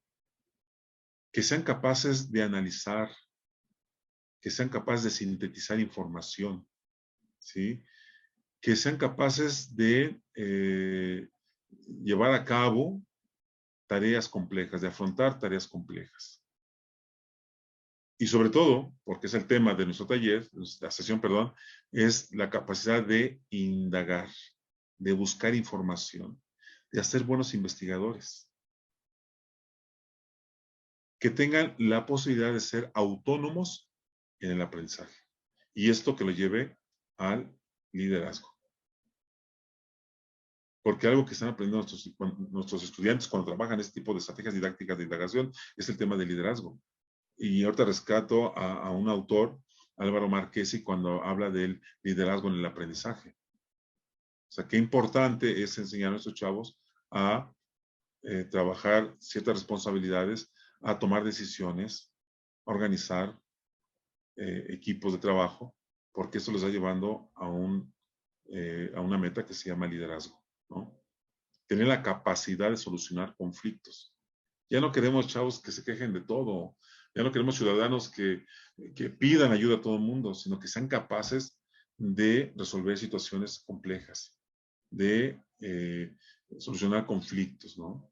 Que sean capaces de analizar, que sean capaces de sintetizar información, ¿sí? Que sean capaces de llevar a cabo tareas complejas, de afrontar tareas complejas. Y sobre todo, porque es el tema de nuestro taller, la sesión, perdón, es la capacidad de indagar, de buscar información, de hacer buenos investigadores. Que tengan la posibilidad de ser autónomos en el aprendizaje. Y esto que lo lleve al liderazgo. Porque algo que están aprendiendo nuestros estudiantes cuando trabajan este tipo de estrategias didácticas de indagación es el tema del liderazgo. Y ahorita rescato a un autor, Álvaro Marchesi, cuando habla del liderazgo en el aprendizaje. O sea, qué importante es enseñar a nuestros chavos a trabajar ciertas responsabilidades, a tomar decisiones, a organizar equipos de trabajo, porque eso los está llevando a una meta que se llama liderazgo, ¿no? Tener la capacidad de solucionar conflictos. Ya no queremos chavos que se quejen de todo. Ya no queremos ciudadanos que pidan ayuda a todo el mundo, sino que sean capaces de resolver situaciones complejas, de solucionar conflictos, ¿no?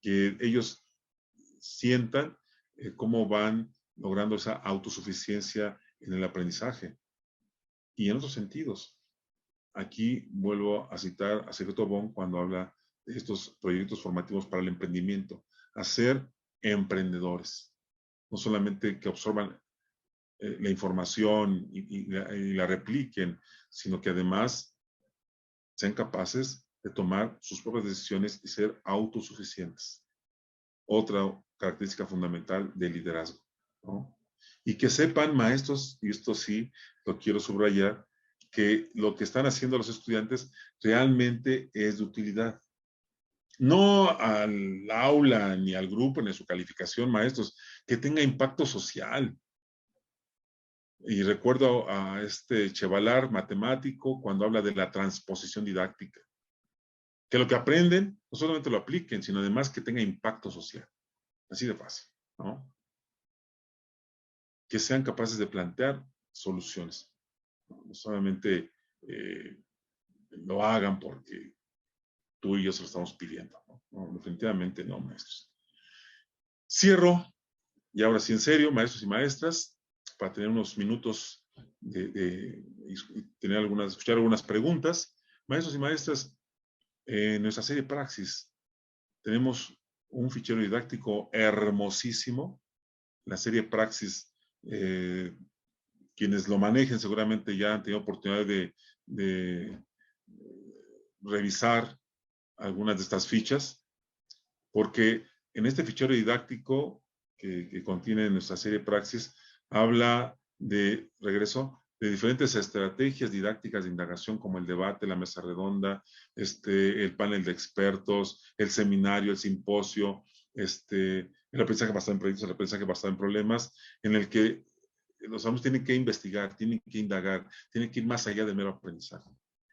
Que ellos sientan cómo van logrando esa autosuficiencia en el aprendizaje. Y en otros sentidos. Aquí vuelvo a citar a Secreto Bon cuando habla de estos proyectos formativos para el emprendimiento. Hacer emprendedores. No solamente que absorban la información y la repliquen, sino que además sean capaces de tomar sus propias decisiones y ser autosuficientes. Otra característica fundamental del liderazgo, ¿no? Y que sepan, maestros, y esto sí lo quiero subrayar, que lo que están haciendo los estudiantes realmente es de utilidad. No al aula, ni al grupo, ni a su calificación, maestros, que tenga impacto social. Y recuerdo a este Chevalar, matemático, cuando habla de la transposición didáctica. Que lo que aprenden, no solamente lo apliquen, sino además que tenga impacto social. Así de fácil, ¿no? Que sean capaces de plantear soluciones. No solamente lo hagan porque tú y yo se lo estamos pidiendo, ¿no? No, definitivamente no, maestros. Cierro, y ahora sí en serio, maestros y maestras, para tener unos minutos de tener escuchar algunas preguntas. Maestros y maestras, en nuestra serie Praxis tenemos un fichero didáctico hermosísimo. La serie Praxis, quienes lo manejen seguramente ya han tenido oportunidad de revisar algunas de estas fichas, porque en este fichero didáctico que contiene nuestra serie Praxis, habla de, regreso, de diferentes estrategias didácticas de indagación como el debate, la mesa redonda, el panel de expertos, el seminario, el simposio, el aprendizaje basado en proyectos, el aprendizaje basado en problemas, en el que los alumnos tienen que investigar, tienen que indagar, tienen que ir más allá del mero aprendizaje.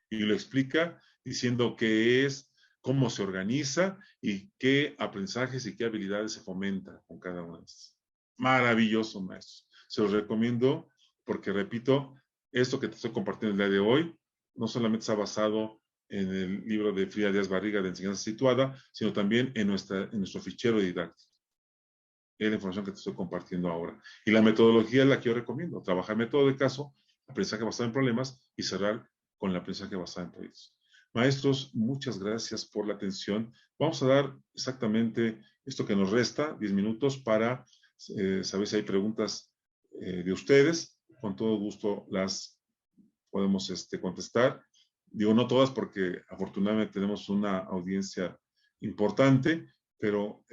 Y lo explica diciendo qué es, cómo se organiza y qué aprendizajes y qué habilidades se fomentan con cada una de estas. Maravilloso, maestros. Se los recomiendo porque, repito, esto que te estoy compartiendo el día de hoy no solamente está basado en el libro de Frida Díaz Barriga de Enseñanza Situada, sino también en nuestro fichero didáctico. Es la información que te estoy compartiendo ahora. Y la metodología es la que yo recomiendo. Trabajar método de caso, aprendizaje basado en problemas y cerrar con el aprendizaje basado en proyectos. Maestros, muchas gracias por la atención. Vamos a dar exactamente esto que nos resta, 10 minutos, para saber si hay preguntas de ustedes. Con todo gusto las podemos contestar. Digo, no todas porque afortunadamente tenemos una audiencia importante, pero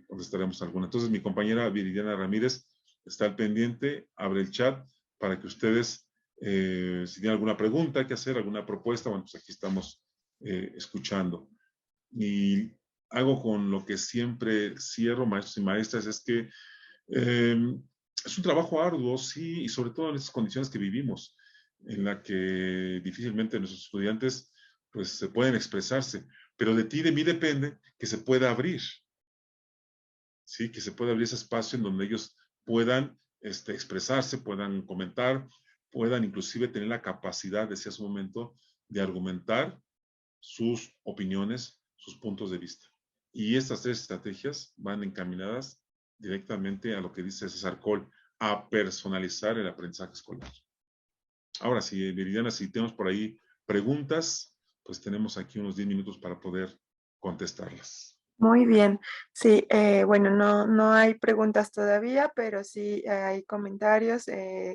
contestaremos alguna. Entonces, mi compañera Viridiana Ramírez está al pendiente, abre el chat para que ustedes, si tienen alguna pregunta que hacer, alguna propuesta, bueno, pues aquí estamos escuchando. Y algo con lo que siempre cierro, maestros y maestras, es que es un trabajo arduo, sí, y sobre todo en estas condiciones que vivimos, en la que difícilmente nuestros estudiantes pues se pueden expresarse, pero de ti y de mí depende que se pueda abrir, ¿sí? Que se pueda abrir ese espacio en donde ellos puedan expresarse, puedan comentar, puedan inclusive tener la capacidad, decía hace un momento, de argumentar sus opiniones, sus puntos de vista. Y estas tres estrategias van encaminadas directamente a lo que dice César Coll, a personalizar el aprendizaje escolar. Ahora, si Viridiana, si tenemos por ahí preguntas, pues tenemos aquí unos 10 minutos para poder contestarlas. Muy bien, sí, bueno, no hay preguntas todavía, pero sí hay comentarios.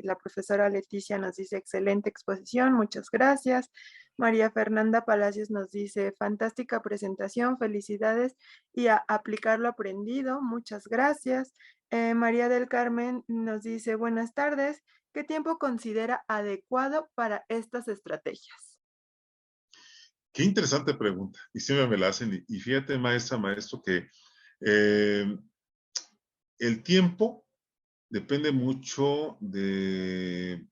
La profesora Leticia nos dice, excelente exposición, muchas gracias. María Fernanda Palacios nos dice, fantástica presentación, felicidades y a aplicar lo aprendido, muchas gracias. María del Carmen nos dice, buenas tardes, ¿qué tiempo considera adecuado para estas estrategias? Qué interesante pregunta, y siempre me la hacen, y fíjate, maestra, maestro, que el tiempo depende mucho de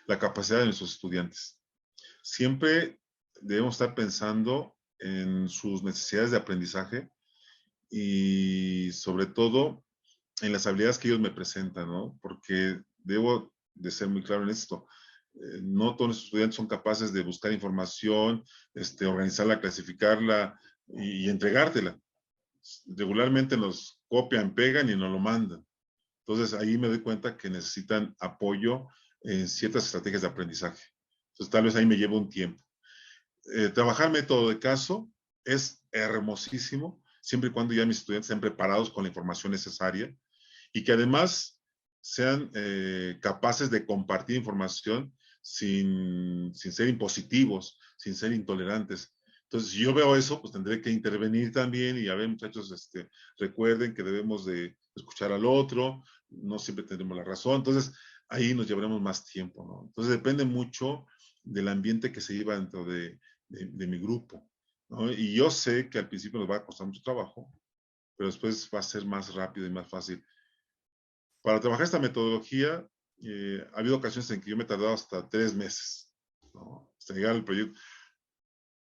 la capacidad de nuestros estudiantes. Siempre debemos estar pensando en sus necesidades de aprendizaje y sobre todo en las habilidades que ellos me presentan, ¿no? Porque debo de ser muy claro en esto. No todos los estudiantes son capaces de buscar información, organizarla, clasificarla y entregártela. Regularmente nos copian, pegan y nos lo mandan. Entonces ahí me doy cuenta que necesitan apoyo en ciertas estrategias de aprendizaje. Entonces tal vez ahí me lleva un tiempo. Trabajar método de caso es hermosísimo, siempre y cuando ya mis estudiantes estén preparados con la información necesaria y que además sean capaces de compartir información sin ser impositivos, sin ser intolerantes. Entonces, si yo veo eso, pues tendré que intervenir también y a ver, muchachos, recuerden que debemos de escuchar al otro, no siempre tendremos la razón. Entonces, ahí nos llevaremos más tiempo, ¿no? Entonces, depende mucho del ambiente que se lleva dentro de mi grupo, ¿no? Y yo sé que al principio nos va a costar mucho trabajo, pero después va a ser más rápido y más fácil. Para trabajar esta metodología, ha habido ocasiones en que yo me he tardado hasta 3 meses, ¿no? Hasta llegar al proyecto.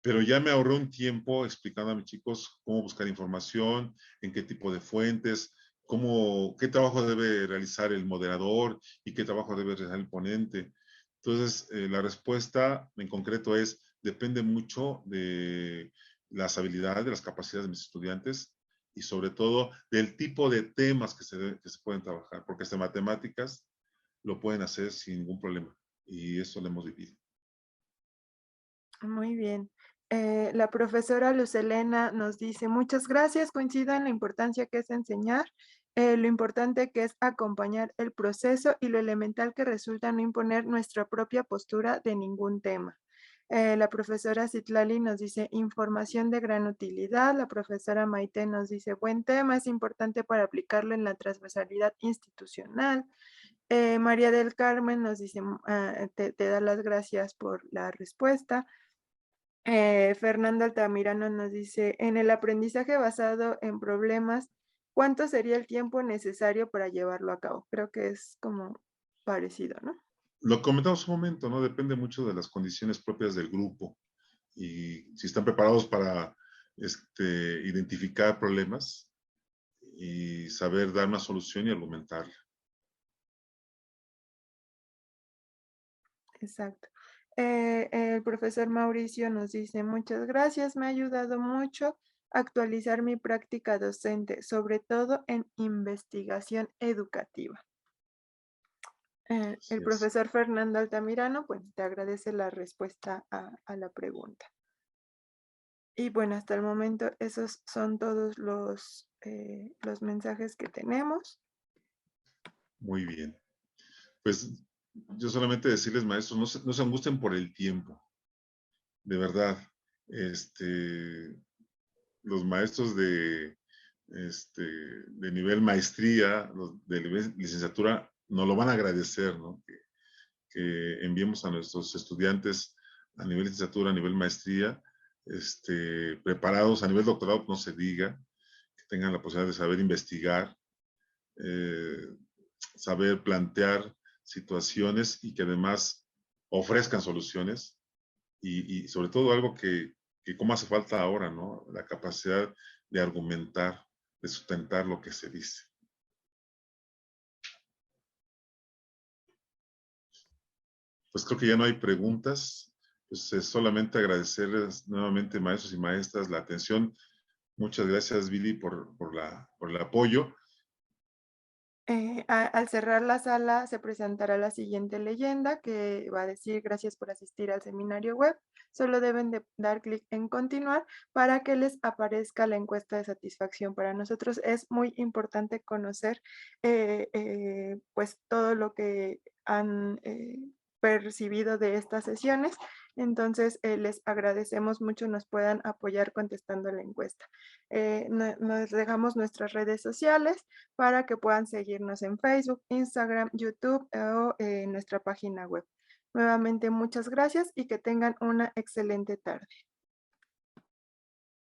Pero ya me ahorré un tiempo explicando a mis chicos cómo buscar información, en qué tipo de fuentes, qué trabajo debe realizar el moderador y qué trabajo debe realizar el ponente. Entonces, la respuesta en concreto es, depende mucho de las habilidades, de las capacidades de mis estudiantes y sobre todo del tipo de temas que se pueden trabajar, porque hasta matemáticas lo pueden hacer sin ningún problema y eso lo hemos vivido. Muy bien. La profesora Luz Helena nos dice, muchas gracias, coincido en la importancia que es enseñar, lo importante que es acompañar el proceso y lo elemental que resulta no imponer nuestra propia postura de ningún tema. La profesora Citlali nos dice, información de gran utilidad. La profesora Maite nos dice, buen tema, es importante para aplicarlo en la transversalidad institucional. María del Carmen nos dice, te da las gracias por la respuesta. Fernando Altamirano nos dice, en el aprendizaje basado en problemas, ¿cuánto sería el tiempo necesario para llevarlo a cabo? Creo que es como parecido, ¿no? Lo comentamos un momento, ¿no? Depende mucho de las condiciones propias del grupo y si están preparados para identificar problemas y saber dar una solución y argumentarla. Exacto. El profesor Mauricio nos dice, muchas gracias, me ha ayudado mucho a actualizar mi práctica docente, sobre todo en investigación educativa. El Yes. profesor Fernando Altamirano, pues te agradece la respuesta a la pregunta. Y bueno, hasta el momento esos son todos los mensajes que tenemos. Muy bien. Pues yo solamente decirles, maestros, no se angustien por el tiempo. De verdad, los maestros de nivel maestría, los de nivel licenciatura, nos lo van a agradecer, ¿no? Que enviemos a nuestros estudiantes a nivel licenciatura, a nivel maestría, preparados a nivel doctorado, no se diga, que tengan la posibilidad de saber investigar, saber plantear situaciones y que además ofrezcan soluciones y sobre todo algo que como hace falta ahora, ¿no? La capacidad de argumentar, de sustentar lo que se dice. Pues creo que ya no hay preguntas. Pues es solamente agradecerles nuevamente, maestros y maestras, la atención. Muchas gracias, Billy, por el apoyo. Al cerrar la sala se presentará la siguiente leyenda que va a decir gracias por asistir al seminario web. Solo deben de dar clic en continuar para que les aparezca la encuesta de satisfacción. Para nosotros es muy importante conocer pues todo lo que han percibido de estas sesiones. Entonces les agradecemos mucho nos puedan apoyar contestando la encuesta. Nos dejamos nuestras redes sociales para que puedan seguirnos en Facebook, Instagram, YouTube o en nuestra página web. Nuevamente muchas gracias y que tengan una excelente tarde.